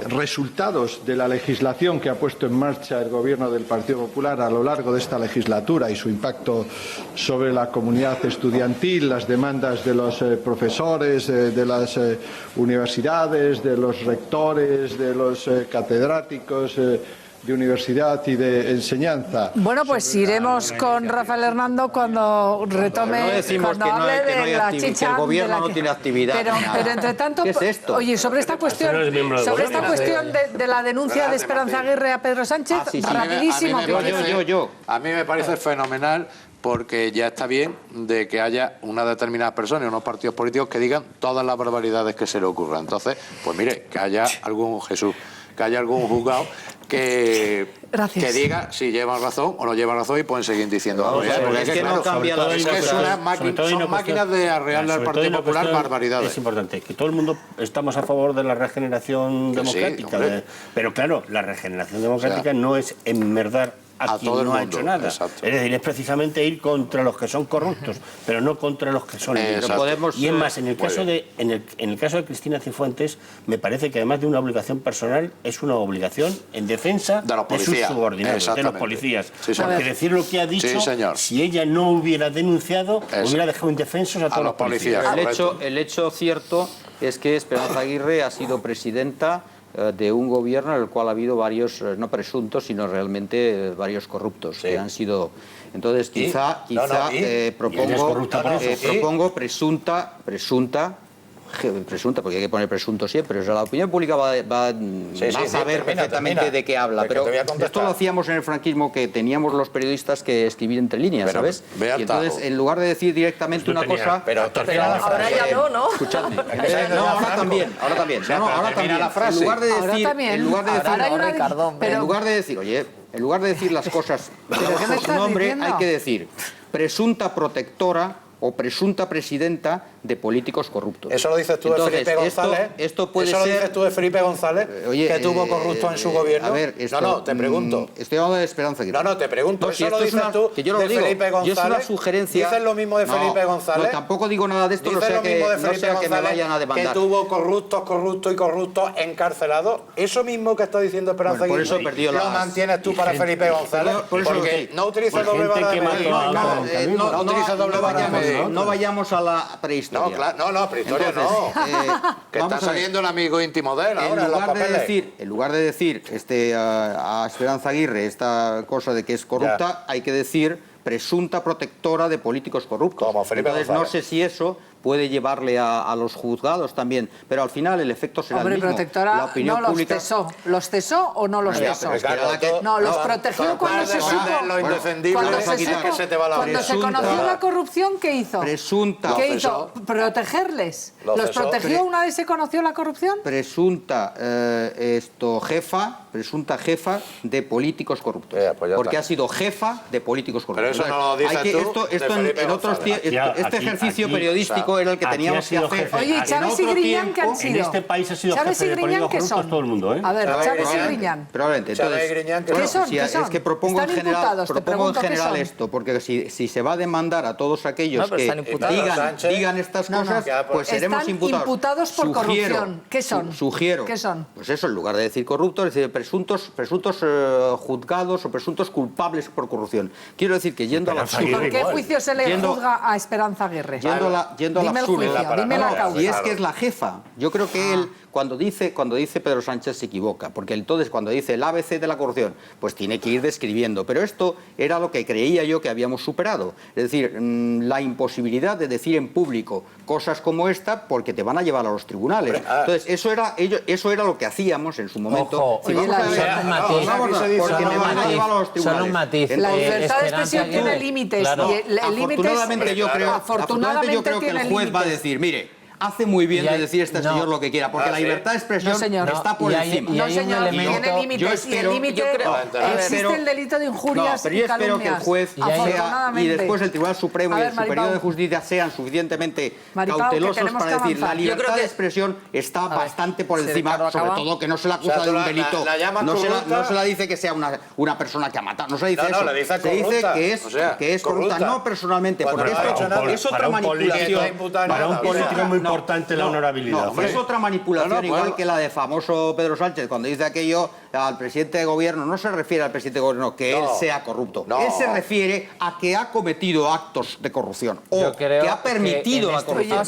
resultados de la legislación que ha puesto en marcha el Gobierno del Partido Popular a lo largo de esta legislatura y su impacto sobre la comunidad estudiantil, las demandas de los profesores, de las universidades, de los rectores, de los catedráticos de universidad y de enseñanza. Bueno, pues iremos con Rafael Hernando cuando retome, cuando hable de la chicha. Que el Gobierno no tiene actividad. Pero entre tanto, ¿qué es esto? Oye, sobre esta cuestión, de la denuncia de Esperanza Aguirre a Pedro Sánchez, rapidísimo. A mí me parece fenomenal, porque ya está bien de que haya una determinada persona y unos partidos políticos que digan todas las barbaridades que se le ocurran. Entonces, pues mire, que haya algún juzgado que diga si llevan razón o no llevan razón, y pueden seguir diciendo algo. Son máquinas de arrearle al Partido Popular barbaridades. Es importante que todo el mundo estamos a favor de la regeneración democrática, pero claro, la regeneración democrática no es enmerdar a quien todo el no ha mundo, hecho nada. exacto. Es decir, es precisamente ir contra los que son corruptos, pero no contra los que son limpios. Y es más, en el caso de Cristina Cifuentes, me parece que además de una obligación personal, es una obligación en defensa de sus subordinados, de los policías. Sí, porque decir lo que ha dicho, si ella no hubiera denunciado, hubiera dejado indefensos a todos los policías. El hecho cierto es que Esperanza Aguirre ha sido presidenta de un gobierno en el cual ha habido varios, no presuntos, sino realmente varios corruptos que han sido... Entonces, quizá propongo presunta, porque hay que poner presunto siempre. O sea, la opinión pública va a saber perfectamente de qué habla. Pero esto lo hacíamos en el franquismo, que teníamos los periodistas que escribir entre líneas, ¿sabes? Y entonces, en lugar de decir directamente una cosa... Pero ahora ya no. Escuchadme. No, ahora también. En lugar de decir, oye, en lugar de decir las cosas por su nombre, hay que decir presunta protectora o presunta presidenta de políticos corruptos. Eso lo dices tú de Felipe González. Esto puede ¿Eso lo ser... dices tú de Felipe González, que tuvo corrupto en su gobierno? A ver, no, te pregunto. Estoy hablando de Esperanza Aguirre. No, te pregunto. No, si eso lo dices tú que yo de Felipe González. Yo es una sugerencia. ¿Dices lo mismo de Felipe González? No, tampoco digo nada de esto, no sea que me vayan a demandar. Que tuvo corruptos encarcelados. Eso mismo que está diciendo Esperanza Aguirre, por eso perdió lo mantienes tú para Felipe González. Porque no utilizas doble vara de medir. No utilizas doble vara de medir. No vayamos a la prehistoria. No, prehistoria entonces, no. Que está saliendo el amigo íntimo de él ahora en los papeles. En lugar de decir a Esperanza Aguirre esta cosa de que es corrupta, hay que decir presunta protectora de políticos corruptos. Como Felipe Entonces, González. no sé si eso puede llevarle a los juzgados también, pero al final el efecto será el mismo. Protectora la opinión no pública... ¿Los cesó o no los cesó? No, los protegió cuando se supo. Cuando se conoció la corrupción, ¿qué hizo? Presunta. ¿Qué hizo? ¿Protegerles? ¿Los protegió una vez se conoció la corrupción? Presunta presunta jefa de políticos corruptos. Porque ha sido jefa de políticos corruptos. Pero eso no lo dices tú. Este ejercicio periodístico era el que teníamos que hacer. Oye, Chávez y Griñán, ¿qué han sido? En este país ha sido Chávez jefe y de Griñán, políticos ¿qué corruptos son? todo el mundo, ¿eh? A ver, Chávez y Griñán. Probablemente. Entonces, ¿Qué son? Es que propongo ¿Están en general, imputados? Te pregunto, ¿qué general son? esto, porque si se va a demandar a todos aquellos que digan estas cosas, pues seremos imputados. Están imputados por corrupción. ¿Qué son? Sugiero. ¿Qué son? Pues eso, en lugar de decir corruptos, es decir, presuntos juzgados o presuntos culpables por corrupción. Quiero decir que yendo al absurdo... ¿Por qué juicio se le juzga a Esperanza Aguirre? Yendo al Dime el absurdo. juicio, dime la causa. Y es que es la jefa. Yo creo que él, cuando dice Pedro Sánchez, se equivoca, porque entonces cuando dice el ABC de la corrupción, pues tiene que ir describiendo. Pero esto era lo que creía yo que habíamos superado. Es decir, la imposibilidad de decir en público cosas como esta porque te van a llevar a los tribunales. Entonces, eso era lo que hacíamos en su momento. Ojo, porque me van a llevar a los tribunales. Solo un matiz. La libertad de expresión tiene límites. Claro. Y el límite Afortunadamente yo creo que el juez va a decir, mire, hace muy bien de decir señor lo que quiera, porque la libertad de expresión está por encima. No, señor, tiene límites. Y el límite existe el delito de injurias pero yo y calumnias. espero que el juez y después el Tribunal Supremo y el Superior de Justicia sean suficientemente cautelosos para decir la libertad de expresión está bastante por encima, sobre todo que no se la acusa de un delito. No se la dice que sea una persona que ha matado, no se dice eso. Se dice que es corrupta, no personalmente, porque es otra manipulación. Para un político muy importante la honorabilidad. No, es otra manipulación, igual que la de famoso Pedro Sánchez, cuando dice aquello al presidente de gobierno, no se refiere al presidente de gobierno que él sea corrupto. Él se refiere a que ha cometido actos de corrupción o que ha permitido la corrupción.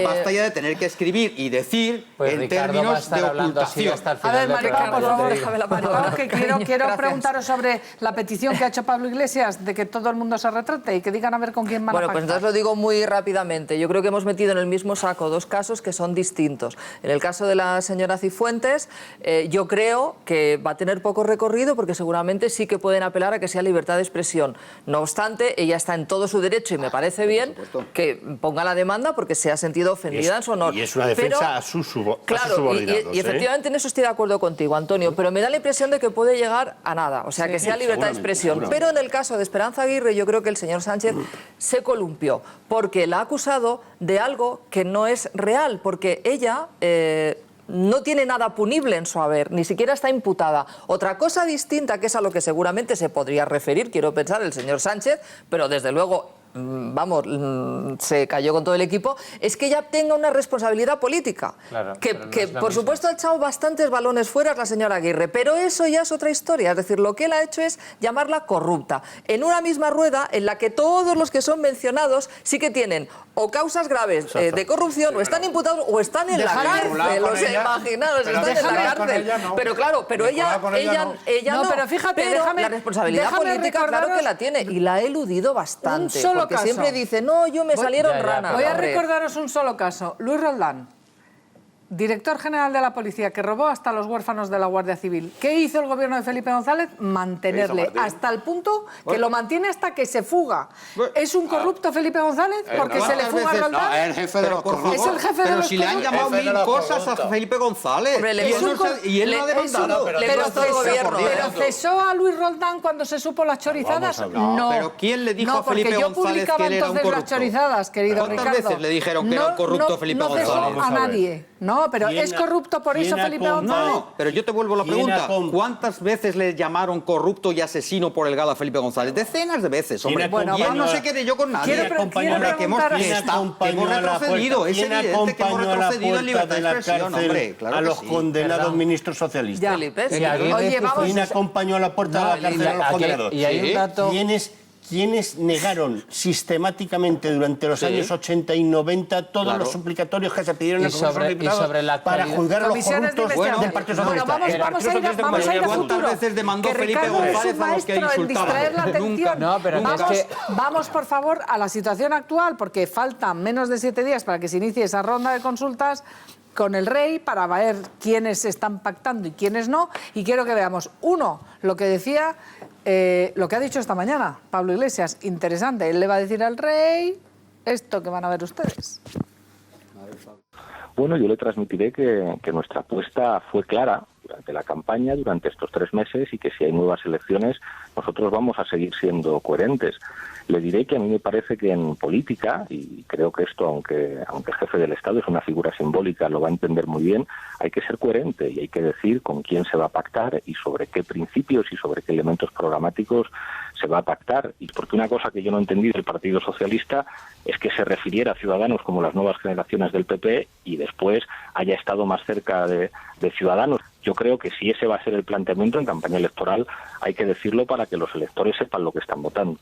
Basta ya de tener que escribir y decir en términos de ocultación. A ver, Maripaz, por favor, déjame la mano. Que quiero preguntaros sobre la petición que ha hecho Pablo Iglesias de que todo el mundo se retrate y que digan a ver con quién van a pactar. Bueno, pues entonces lo digo muy rápidamente. Yo creo que hemos metido en el mismo saco dos casos que son distintos. En el caso de la señora Cifuentes, yo creo que va a tener poco recorrido porque seguramente sí que pueden apelar a que sea libertad de expresión. No obstante, ella está en todo su derecho y me parece bien que ponga la demanda porque se ha sentido ofendida en su honor. Y es una defensa a sus subordinados. Y efectivamente en eso estoy de acuerdo contigo, Antonio, pero me da la impresión de que puede llegar a nada, o sea, que sea libertad de expresión. Pero en el caso de Esperanza Aguirre, yo creo que el señor Sánchez se columpió porque la ha acusado de algo que no es real, porque ella no tiene nada punible en su haber, ni siquiera está imputada. Otra cosa distinta, que es a lo que seguramente se podría referir, quiero pensar, el señor Sánchez, pero desde luego, vamos, se cayó con todo el equipo, es que ella tenga una responsabilidad política. Claro, que por supuesto ha echado bastantes balones fuera la señora Aguirre, pero eso ya es otra historia. Es decir, lo que él ha hecho es llamarla corrupta. En una misma rueda en la que todos los que son mencionados sí que tienen o causas graves de corrupción, o están imputados, o están en la cárcel. Os imaginaos, están en la cárcel. Pero claro, pero ella no. Pero fíjate, la responsabilidad política, claro que la tiene, y la ha eludido bastante. Porque caso. siempre dice, no, yo me salieron ranas. Voy a recordaros un solo caso. Luis Roldán, director general de la policía, que robó hasta los huérfanos de la Guardia Civil. ¿Qué hizo el gobierno de Felipe González? Mantenerle hasta el punto que lo mantiene hasta que se fuga. ¿Es un corrupto Felipe González porque se le fuga a Roldán? No, es el jefe de los corruptos. Es el jefe de los corruptos. Pero si le han llamado mil cosas a Felipe González. Y él no ha demandado. Pero cesó a Luis Roldán cuando se supo las chorizadas. No. Pero ¿quién le dijo a Felipe González que él era un corrupto? Las chorizadas, querido Ricardo. ¿Cuántas veces le dijeron que era un corrupto Felipe González? No cesó a nadie. No, pero ¿es corrupto por eso Felipe González? No, pero yo te vuelvo la pregunta. ¿Cuántas veces le llamaron corrupto y asesino por el gala a Felipe González? Decenas de veces, hombre. Y él no se quede yo con nadie. Hombre, que hemos retrocedido. Es evidente que hemos retrocedido en libertad de expresión, hombre. A los condenados ministros socialistas. ¿Quién acompañó a la puerta de la cárcel a los condenados? Y hay un dato... ¿Quiénes negaron sistemáticamente durante los años 80 y 90 todos los suplicatorios que se pidieron en el Congreso de los Diputados para juzgar a los corruptos del Partido Socialista? Vamos a ir a futuro. ¿Cuántas veces demandó Felipe González a los que insultaban? Nunca. Vamos, por favor, a la situación actual, porque faltan menos de 7 días para que se inicie esa ronda de consultas con el rey para ver quiénes están pactando y quiénes no. Y quiero que veamos, uno, lo que decía... lo que ha dicho esta mañana Pablo Iglesias, interesante. Él le va a decir al rey esto que van a ver ustedes. Bueno, yo le transmitiré que nuestra apuesta fue clara durante la campaña, durante estos 3 meses, y que si hay nuevas elecciones, nosotros vamos a seguir siendo coherentes. Le diré que a mí me parece que en política, y creo que esto, aunque el jefe del Estado es una figura simbólica, lo va a entender muy bien, hay que ser coherente y hay que decir con quién se va a pactar y sobre qué principios y sobre qué elementos programáticos se va a pactar. Y porque una cosa que yo no entendí del Partido Socialista es que se refiriera a Ciudadanos como las nuevas generaciones del PP y después haya estado más cerca de Ciudadanos. Yo creo que si ese va a ser el planteamiento en campaña electoral, hay que decirlo para que los electores sepan lo que están votando.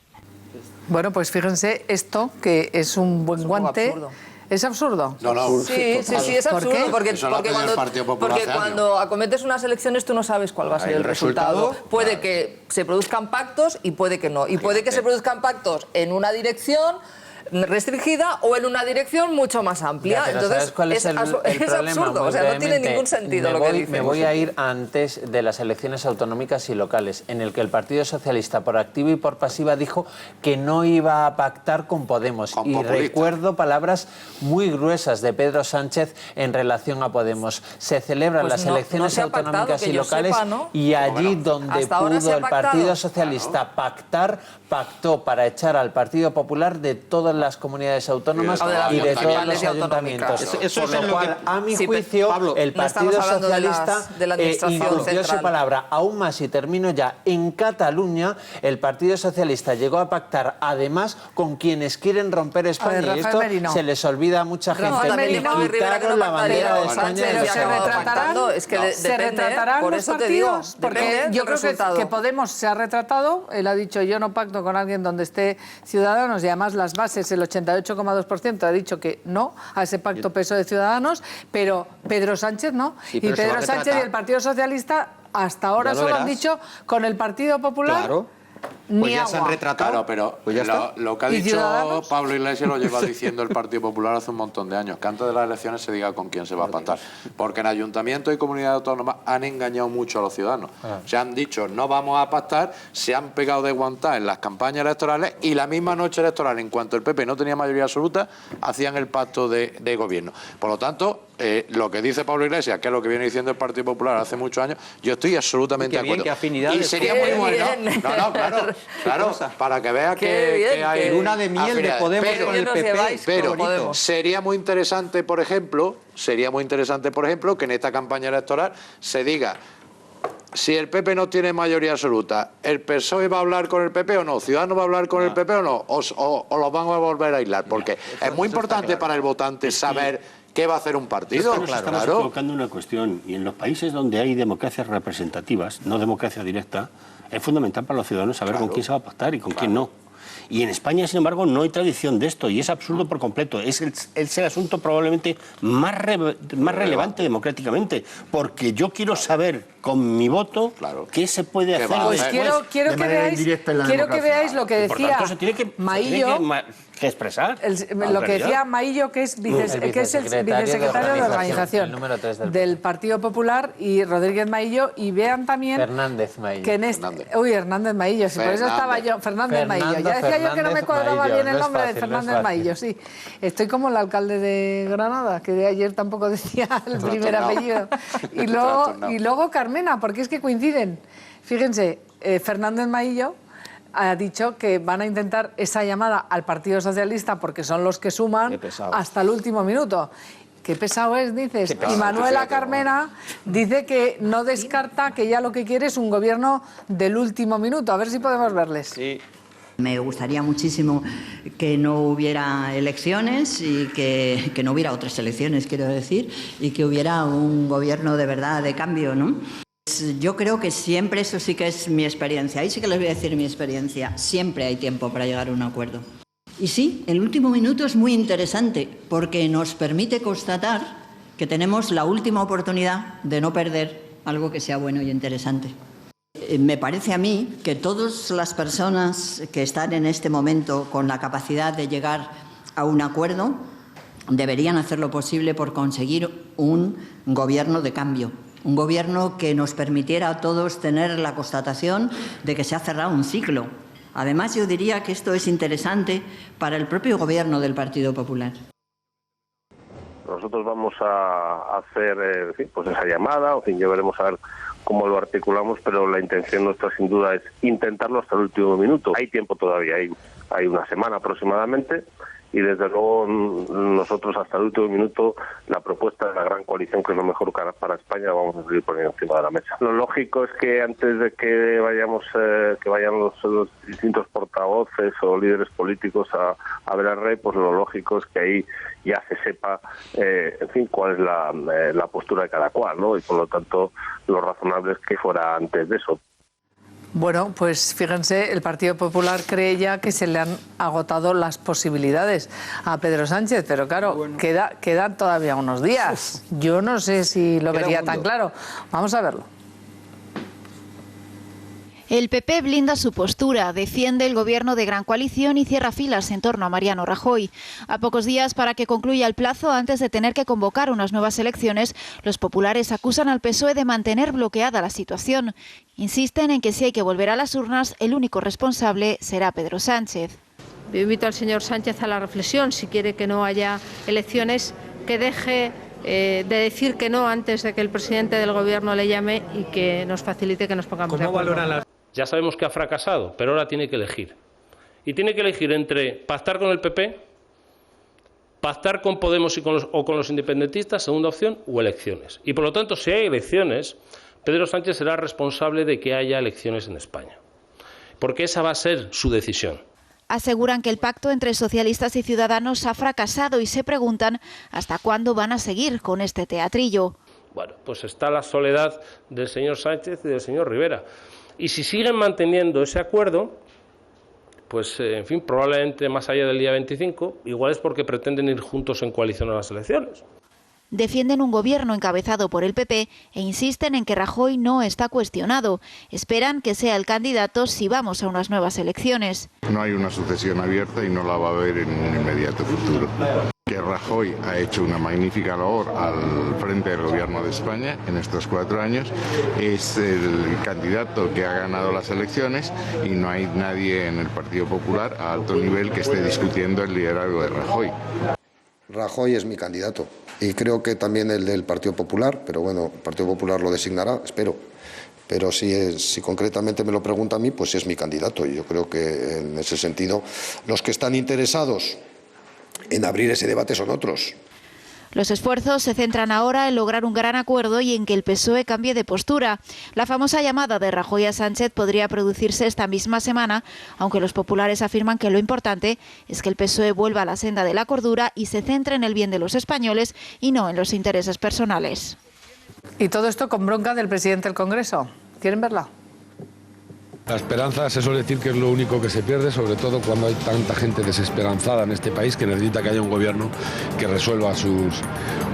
Bueno, pues fíjense esto, que es un buen guante. ¿Es absurdo? No. Sí, es absurdo. Porque cuando acometes unas elecciones tú no sabes cuál va a ser el resultado. Puede que se produzcan pactos y puede que no. Y puede que se produzcan pactos en una dirección restringida o en una dirección mucho más amplia. Ya, entonces ¿sabes cuál es el problema? absurdo, o sea, no tiene ningún sentido lo que dice. Me voy a ir antes de las elecciones autonómicas y locales, en el que el Partido Socialista, por activa y por pasiva, dijo que no iba a pactar con Podemos. Y recuerdo palabras muy gruesas de Pedro Sánchez en relación a Podemos. Se celebran las elecciones autonómicas y locales y allí donde pudo el Partido Socialista pactó para echar al Partido Popular de todas las comunidades autónomas y de todos los ayuntamientos. Eso por lo cual, a mi juicio, Pablo, el Partido Socialista incumplió su palabra. Aún más, y termino ya, en Cataluña el Partido Socialista llegó a pactar además con quienes quieren romper España. Y esto se les olvida a mucha gente. Quitaron la bandera de España. Se retratarán los partidos, porque yo creo que Podemos se ha retratado. Él ha dicho, yo no pacto con alguien donde esté Ciudadanos, y además las bases, el 88,2% ha dicho que no a ese pacto PSOE de Ciudadanos, pero Pedro Sánchez no. Y Pedro Sánchez y el Partido Socialista hasta ahora solo han dicho con el Partido Popular... Claro. Ni pues ya agua. se han retratado. Claro, pero pues ya está. Lo que ha dicho Pablo Iglesias lo lleva diciendo el Partido Popular hace un montón de años, que antes de las elecciones se diga con quién se va a pactar. Porque en ayuntamientos y comunidades autónomas han engañado mucho a los ciudadanos. Se han dicho, no vamos a pactar, se han pegado de guantá en las campañas electorales y la misma noche electoral, en cuanto el PP no tenía mayoría absoluta, hacían el pacto de gobierno. Por lo tanto, lo que dice Pablo Iglesias, que es lo que viene diciendo el Partido Popular hace muchos años, yo estoy absolutamente de acuerdo. Qué afinidades. Y sería muy bueno. No, claro. Claro, para que vea que hay luna de miel de Podemos con el PP. Pero sería muy interesante, por ejemplo, que en esta campaña electoral se diga: si el PP no tiene mayoría absoluta, ¿el PSOE va a hablar con el PP o no? ¿Ciudadanos va a hablar con el PP o no? ¿O los van a volver a aislar? Porque es muy importante para el votante saber qué va a hacer un partido. Estamos equivocando una cuestión, y en los países donde hay democracias representativas, no democracia directa, es fundamental para los ciudadanos saber con quién se va a pactar y con quién no. Y en España, sin embargo, no hay tradición de esto, y es absurdo por completo. Es el asunto probablemente más relevante democráticamente, porque yo quiero saber con mi voto qué se puede hacer. Pues quiero que veáis lo que decía Maillo. Que expresar. Lo que decía Maillo, que es el vicesecretario de organización del Partido Popular, y Rodríguez Maillo, y vean también Fernández Maillo. Que Hernández Maillo, sí, por eso estaba yo, Fernández Maillo. Ya decía yo que no me cuadraba bien el nombre de Fernández Maillo, sí. Estoy como el alcalde de Granada, que de ayer tampoco decía el primer apellido. Y luego Carmena, porque es que coinciden. Fíjense, Fernández Maillo ha dicho que van a intentar esa llamada al Partido Socialista porque son los que suman hasta el último minuto. Qué pesado es, dices. Y Manuela Carmena dice que no descarta, que ya lo que quiere es un gobierno del último minuto. A ver si podemos verles. Sí. Me gustaría muchísimo que no hubiera elecciones y que no hubiera otras elecciones, quiero decir, y que hubiera un gobierno de verdad de cambio, ¿no? Yo creo que siempre, eso sí que es mi experiencia, ahí sí que les voy a decir mi experiencia, siempre hay tiempo para llegar a un acuerdo. Y sí, el último minuto es muy interesante porque nos permite constatar que tenemos la última oportunidad de no perder algo que sea bueno y interesante. Me parece a mí que todas las personas que están en este momento con la capacidad de llegar a un acuerdo deberían hacer lo posible por conseguir un gobierno de cambio. Un gobierno que nos permitiera a todos tener la constatación de que se ha cerrado un ciclo. Además, yo diría que esto es interesante para el propio gobierno del Partido Popular. Nosotros vamos a hacer pues esa llamada, ya veremos a ver cómo lo articulamos, pero la intención nuestra sin duda es intentarlo hasta el último minuto. Hay tiempo todavía, hay una semana aproximadamente, y desde luego nosotros hasta el último minuto la propuesta de la gran coalición, que es lo mejor para España, vamos a seguir poniendo encima de la mesa. Lo lógico es que antes de que vayan los distintos portavoces o líderes políticos a ver al rey, pues lo lógico es que ahí ya se sepa cuál es la postura de cada cual, ¿no? Y por lo tanto lo razonable es que fuera antes de eso. Bueno, pues fíjense, el Partido Popular cree ya que se le han agotado las posibilidades a Pedro Sánchez, pero claro, quedan todavía unos días. Yo no sé si lo vería tan claro. Vamos a verlo. El PP blinda su postura, defiende el gobierno de gran coalición y cierra filas en torno a Mariano Rajoy. A pocos días para que concluya el plazo antes de tener que convocar unas nuevas elecciones, los populares acusan al PSOE de mantener bloqueada la situación. Insisten en que si hay que volver a las urnas, el único responsable será Pedro Sánchez. Yo invito al señor Sánchez a la reflexión, si quiere que no haya elecciones, que deje de decir que no antes de que el presidente del gobierno le llame y que nos facilite que nos pongamos de acuerdo. Ya sabemos que ha fracasado, pero ahora tiene que elegir. Y tiene que elegir entre pactar con el PP, pactar con Podemos o con los independentistas, segunda opción, o elecciones. Y por lo tanto, si hay elecciones, Pedro Sánchez será responsable de que haya elecciones en España. Porque esa va a ser su decisión. Aseguran que el pacto entre socialistas y ciudadanos ha fracasado y se preguntan hasta cuándo van a seguir con este teatrillo. Bueno, pues está la soledad del señor Sánchez y del señor Rivera. Y si siguen manteniendo ese acuerdo, pues, probablemente más allá del día 25, igual es porque pretenden ir juntos en coalición a las elecciones. Defienden un gobierno encabezado por el PP e insisten en que Rajoy no está cuestionado. Esperan que sea el candidato si vamos a unas nuevas elecciones. No hay una sucesión abierta y no la va a haber en un inmediato futuro. Que Rajoy ha hecho una magnífica labor al frente del gobierno de España en estos 4 años, es el candidato que ha ganado las elecciones y no hay nadie en el Partido Popular a alto nivel que esté discutiendo el liderazgo de Rajoy. Rajoy es mi candidato y creo que también el del Partido Popular, pero bueno, el Partido Popular lo designará, espero. Pero si concretamente me lo pregunta a mí, pues es mi candidato. Y yo creo que en ese sentido los que están interesados en abrir ese debate son otros. Los esfuerzos se centran ahora en lograr un gran acuerdo y en que el PSOE cambie de postura. La famosa llamada de Rajoy a Sánchez podría producirse esta misma semana, aunque los populares afirman que lo importante es que el PSOE vuelva a la senda de la cordura y se centre en el bien de los españoles y no en los intereses personales. Y todo esto con bronca del presidente del Congreso. ¿Quieren verla? La esperanza se suele decir que es lo único que se pierde, sobre todo cuando hay tanta gente desesperanzada en este país que necesita que haya un gobierno que resuelva sus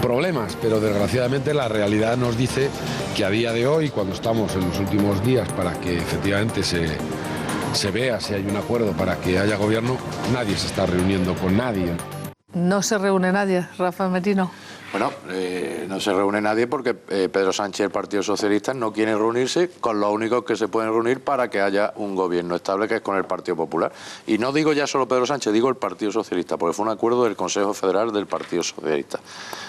problemas. Pero desgraciadamente la realidad nos dice que a día de hoy, cuando estamos en los últimos días para que efectivamente se vea si hay un acuerdo para que haya gobierno, nadie se está reuniendo con nadie. No se reúne nadie, Rafa Merino. Bueno, no se reúne nadie porque Pedro Sánchez y el Partido Socialista no quieren reunirse con los únicos que se pueden reunir para que haya un gobierno estable, que es con el Partido Popular. Y no digo ya solo Pedro Sánchez, digo el Partido Socialista, porque fue un acuerdo del Consejo Federal del Partido Socialista.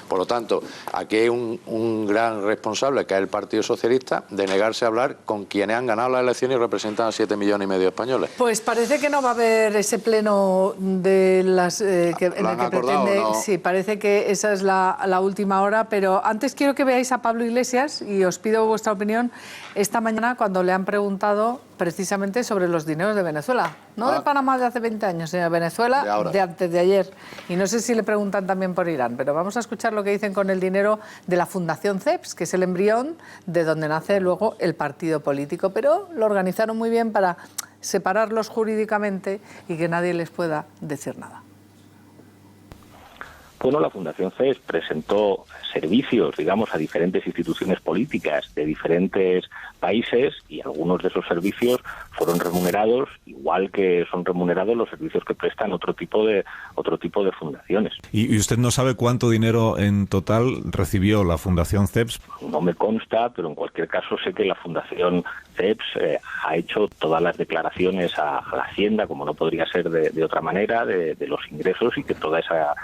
Por lo tanto, aquí hay un gran responsable, que es el Partido Socialista, de negarse a hablar con quienes han ganado las elecciones y representan a 7,5 millones de españoles. Pues parece que no va a haber ese pleno de las en el que pretende. ¿No? Sí, parece que esa es la última hora, pero antes quiero que veáis a Pablo Iglesias y os pido vuestra opinión esta mañana cuando le han preguntado precisamente sobre los dineros de Venezuela. No de Panamá de hace 20 años, sino de Venezuela de antes de ayer. Y no sé si le preguntan también por Irán, pero vamos a escuchar lo que dicen con el dinero de la Fundación CEPS, que es el embrión de donde nace luego el partido político. Pero lo organizaron muy bien para separarlos jurídicamente y que nadie les pueda decir nada. Bueno, la Fundación CEPS presentó servicios, digamos, a diferentes instituciones políticas de diferentes países y algunos de esos servicios fueron remunerados, igual que son remunerados los servicios que prestan otro tipo de fundaciones. ¿Y usted no sabe cuánto dinero en total recibió la Fundación CEPS? No me consta, pero en cualquier caso sé que la Fundación CEPS ha hecho todas las declaraciones a la Hacienda, como no podría ser de otra manera, de los ingresos y que toda esa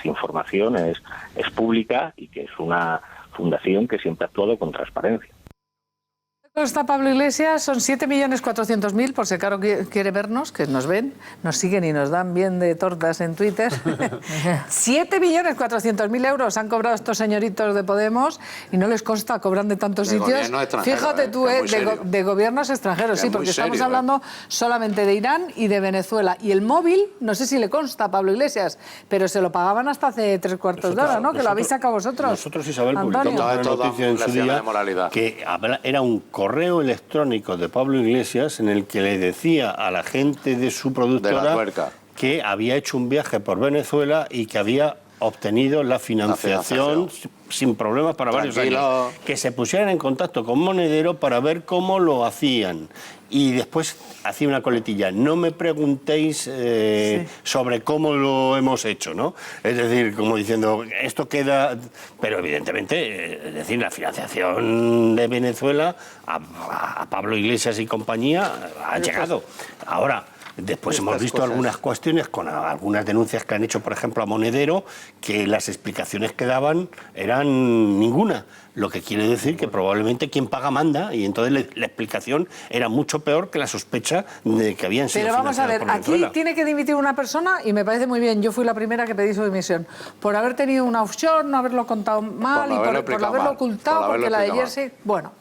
información es pública y que es una fundación que siempre ha actuado con transparencia. Está Pablo Iglesias, son 7.400.000, por si Caro quiere vernos, que nos ven, nos siguen y nos dan bien de tortas en Twitter. 7.400.000 euros han cobrado estos señoritos de Podemos y no les consta, cobran de tantos sitios. Fíjate tú, de gobiernos extranjeros, sí, porque estamos hablando solamente de Irán y de Venezuela. Y el móvil, no sé si le consta a Pablo Iglesias, pero se lo pagaban hasta hace 3/4 de hora, ¿no? Que lo habéis sacado vosotros. Nosotros, Isabel, publicamos una noticia en su día que era un correo electrónico de Pablo Iglesias en el que le decía a la gente de su productora que había hecho un viaje por Venezuela y que había obtenido la financiación sin problemas para varios años. Que se pusieran en contacto con Monedero para ver cómo lo hacían. Y después hacía una coletilla, no me preguntéis sobre cómo lo hemos hecho, ¿no? Es decir, como diciendo, esto queda... Pero evidentemente, es decir, la financiación de Venezuela a Pablo Iglesias y compañía ha llegado. Ahora... Después hemos visto algunas cuestiones con algunas denuncias que han hecho, por ejemplo, a Monedero, que las explicaciones que daban eran ninguna. Lo que quiere decir que probablemente quien paga manda y entonces la explicación era mucho peor que la sospecha de que habían sido financiados por Venezuela. Pero vamos a ver, aquí tiene que dimitir una persona y me parece muy bien. Yo fui la primera que pedí su dimisión por haber tenido una offshore, no haberlo contado mal y por haberlo ocultado, porque la de Jersey... Bueno...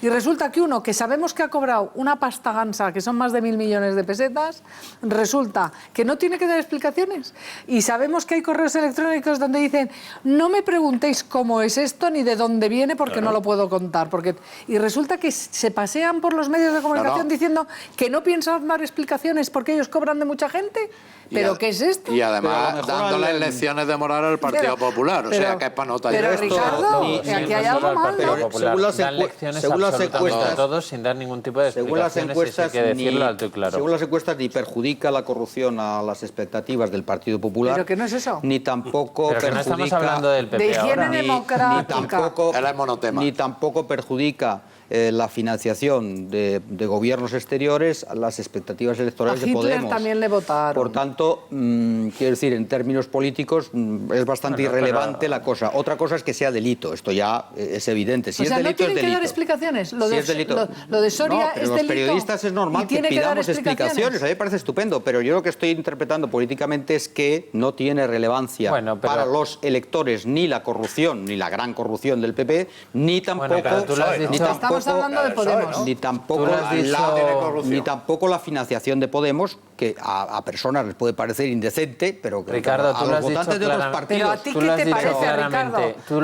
Y resulta que uno que sabemos que ha cobrado una pasta gansa, que son más de 1.000 millones de pesetas, resulta que no tiene que dar explicaciones. Y sabemos que hay correos electrónicos donde dicen, no me preguntéis cómo es esto ni de dónde viene porque no lo puedo contar. Y resulta que se pasean por los medios de comunicación diciendo que no piensan dar explicaciones porque ellos cobran de mucha gente. ¿Pero qué es esto? Y además dándole lecciones de moral al Partido Popular, o sea que es para no tallar. Pero Ricardo, aquí hay algo mal, ¿no? Según las encuestas, todos sin dar ningún tipo de explicaciones, según las encuestas ni perjudica la corrupción a las expectativas del Partido Popular. ¿Pero qué no es eso? Ni tampoco pero que perjudica... no estamos hablando del PP de higiene democrática. Ni tampoco perjudica la financiación de gobiernos exteriores a las expectativas electorales de Podemos. También le votaron. Por tanto, quiero decir, en términos políticos es bastante irrelevante la cosa. Otra cosa es que sea delito, esto ya es evidente. Si o sea, es delito, no tienen que dar explicaciones. Lo de Soria es delito. Los periodistas es normal que pidamos explicaciones. A mí me parece estupendo, pero yo lo que estoy interpretando políticamente es que no tiene relevancia para los electores ni la corrupción, ni la gran corrupción del PP, ni tampoco... Estamos hablando de Podemos. Ni tampoco la financiación de Podemos, que a personas les puede parecer indecente, pero que Ricardo, a los votantes de otros partidos... Pero a ti, ¿qué te parece, Ricardo?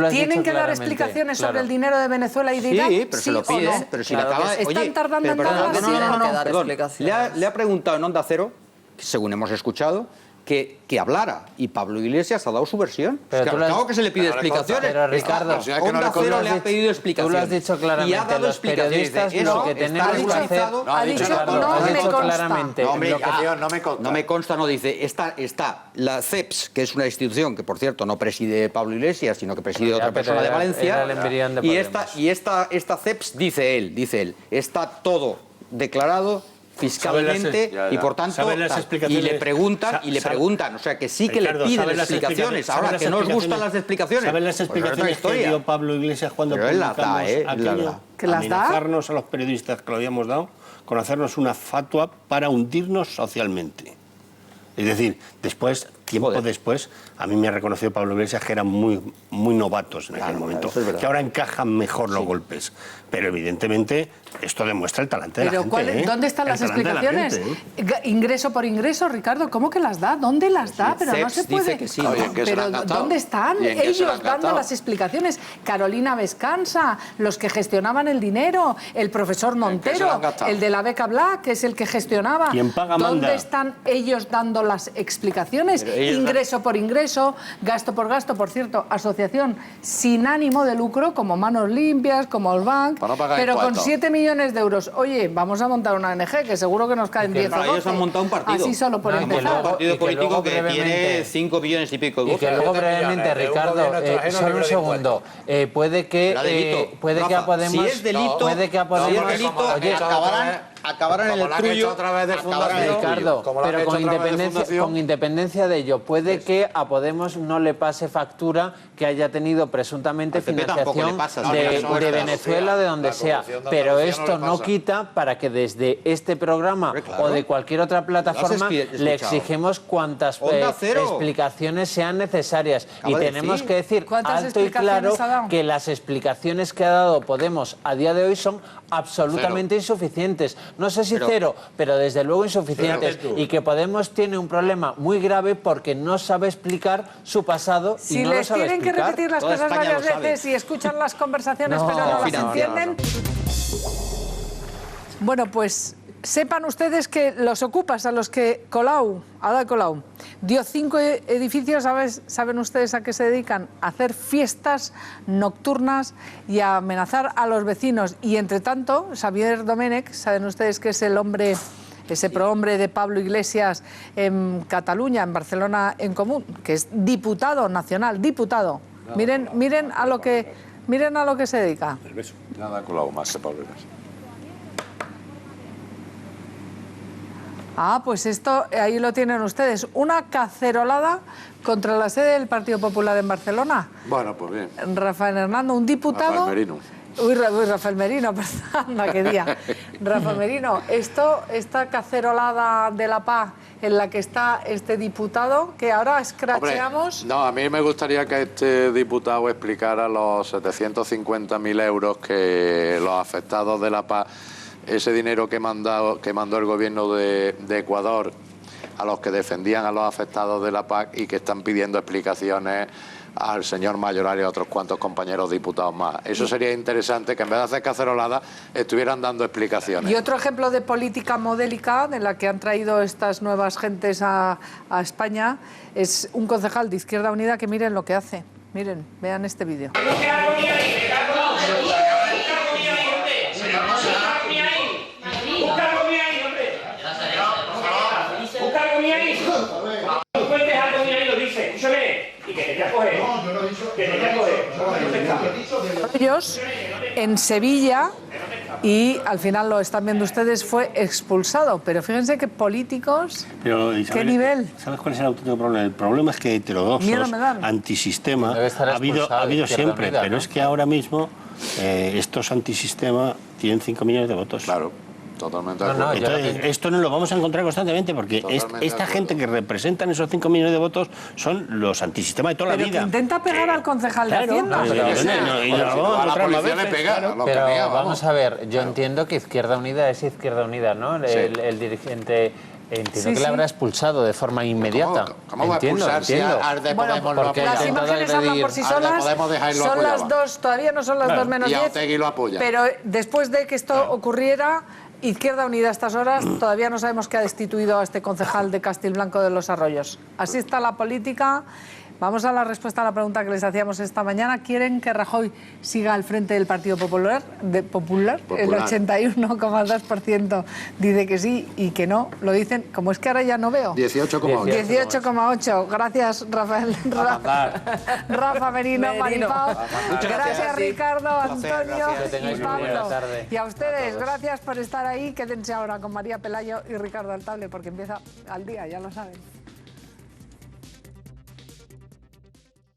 ¿Tienen que dar explicaciones sobre el dinero de Venezuela y de Irak? Sí, pero se lo piden. Pero si le acaba... ¿Están tardando en darlas? Le ha preguntado en Onda Cero, según hemos escuchado, que hablara, y Pablo Iglesias ha dado su versión. Claro que se le pide explicaciones. Pero Ricardo, Onda Cero le ha pedido explicaciones. Tú lo has dicho claramente. Y ha dado los periodistas lo que tenemos que hacer... Ha dicho, no me consta. No me consta, no dice. Está la CEPS, que es una institución que, por cierto, no preside Pablo Iglesias, sino que preside otra persona de Valencia. Y esta CEPS, dice él, está todo declarado fiscalmente y por tanto y le preguntan, o sea que sí que Ricardo, le piden explicaciones. Ahora que no os gustan las explicaciones. ¿Saben las explicaciones que dio Pablo Iglesias cuando publicamos aquello? Amenazarnos a los periodistas que lo habíamos dado con hacernos una fatua para hundirnos socialmente. Es decir, tiempo después, a mí me ha reconocido Pablo Iglesias que eran muy novatos en aquel momento, que ahora encajan mejor los golpes. Pero evidentemente esto demuestra el talante de la gente. ¿Dónde están las explicaciones? Ingreso por ingreso, Ricardo, ¿cómo que las da? ¿Dónde las da? Pero no se puede. Pero ¿dónde están ellos dando las explicaciones? Carolina Vescanza, los que gestionaban el dinero, el profesor Montero, el de la beca Black, que es el que gestionaba. ¿Quién paga manda? ¿Dónde están ellos dando las explicaciones? Ingreso por ingreso, gasto por gasto. Por cierto, asociación sin ánimo de lucro, como Manos Limpias, como Osbank, pero con 7 millones de euros. Oye, vamos a montar una ONG, que seguro que nos caen 10 o 12. Ellos han montado un partido. Así solo por empezar. Un partido político que tiene 5 millones y pico de votos. Y que luego brevemente, Ricardo, solo un segundo. Puede que a Podemos... Si es delito, acabarán en el trullo otra vez de fundación. Ricardo, pero con independencia de ello, puede que a Podemos no le pase factura que haya tenido presuntamente financiación de Venezuela, de donde sea. Pero esto no quita para que desde este programa o de cualquier otra plataforma le exigimos cuantas explicaciones sean necesarias. Y tenemos que decir alto y claro que las explicaciones que ha dado Podemos a día de hoy son absolutamente insuficientes. No sé si cero, pero desde luego insuficientes. Y que Podemos tiene un problema muy grave porque no sabe explicar su pasado y no lo sabe explicar. Si les tienen que repetir las cosas varias veces y escuchan las conversaciones pero no las entienden... Bueno, pues sepan ustedes que los ocupas a los que Ada Colau dio 5 edificios, ¿saben ustedes a qué se dedican? A hacer fiestas nocturnas y a amenazar a los vecinos. Y entre tanto, Xavier Domènech, ¿saben ustedes que es el hombre, ese prohombre de Pablo Iglesias en Cataluña, en Barcelona en Común, que es diputado nacional, diputado? Miren a lo que se dedica. Nada Colau más que Pablo Iglesias. Pues esto, ahí lo tienen ustedes. Una cacerolada contra la sede del Partido Popular en Barcelona. Bueno, pues bien. Rafael Hernando, un diputado... Rafael Merino. Rafael Merino, perdón, qué día. Rafael Merino, esta cacerolada de la paz en la que está este diputado, que ahora escracheamos... Hombre, no, a mí me gustaría que este diputado explicara los 750.000 euros que los afectados de la paz, ese dinero que mandó el gobierno de Ecuador a los que defendían a los afectados de la PAC y que están pidiendo explicaciones al señor Mayoral y a otros cuantos compañeros diputados más. Eso sería interesante, que en vez de hacer caceroladas estuvieran dando explicaciones. Y otro ejemplo de política modélica de la que han traído estas nuevas gentes a España es un concejal de Izquierda Unida que miren lo que hace. Miren, vean este vídeo. Ellos, en Sevilla, y al final lo están viendo ustedes, fue expulsado. Pero fíjense que políticos, pero, Isabel, ¿qué nivel? ¿Sabes cuál es el auténtico problema? El problema es que heterodoxos, antisistema, ha habido siempre, Unida, pero ¿no? Es que ahora mismo estos antisistema tienen 5 millones de votos. Claro. Totalmente. Entonces, esto no lo vamos a encontrar constantemente porque esta gente que representan esos 5 millones de votos son los antisistemas de toda la vida. Pero que intenta pegar al concejal de Hacienda. Pero vamos a ver, yo entiendo que Izquierda Unida es Izquierda Unida, ¿no? El dirigente... Entiendo que le habrá expulsado de forma inmediata. ¿Cómo va a expulsar si al de Podemos lo apoya? Las imágenes hablan por sí solas, son las 2, todavía no son las 2 menos 10, pero después de que esto ocurriera, Izquierda Unida a estas horas, todavía no sabemos que ha destituido a este concejal de Castilblanco de los Arroyos. Así está la política. Vamos a la respuesta a la pregunta que les hacíamos esta mañana. ¿Quieren que Rajoy siga al frente del Partido Popular? El 81,2% dice que sí y que no. Lo dicen, como es que ahora ya no veo. 18,8. 18,8. Gracias, Rafael. Rafa Merino, Maripao. Gracias, Ricardo, Antonio y Pablo. Y a ustedes, gracias por estar ahí. Quédense ahora con María Pelayo y Ricardo Altable porque empieza al día, ya lo saben.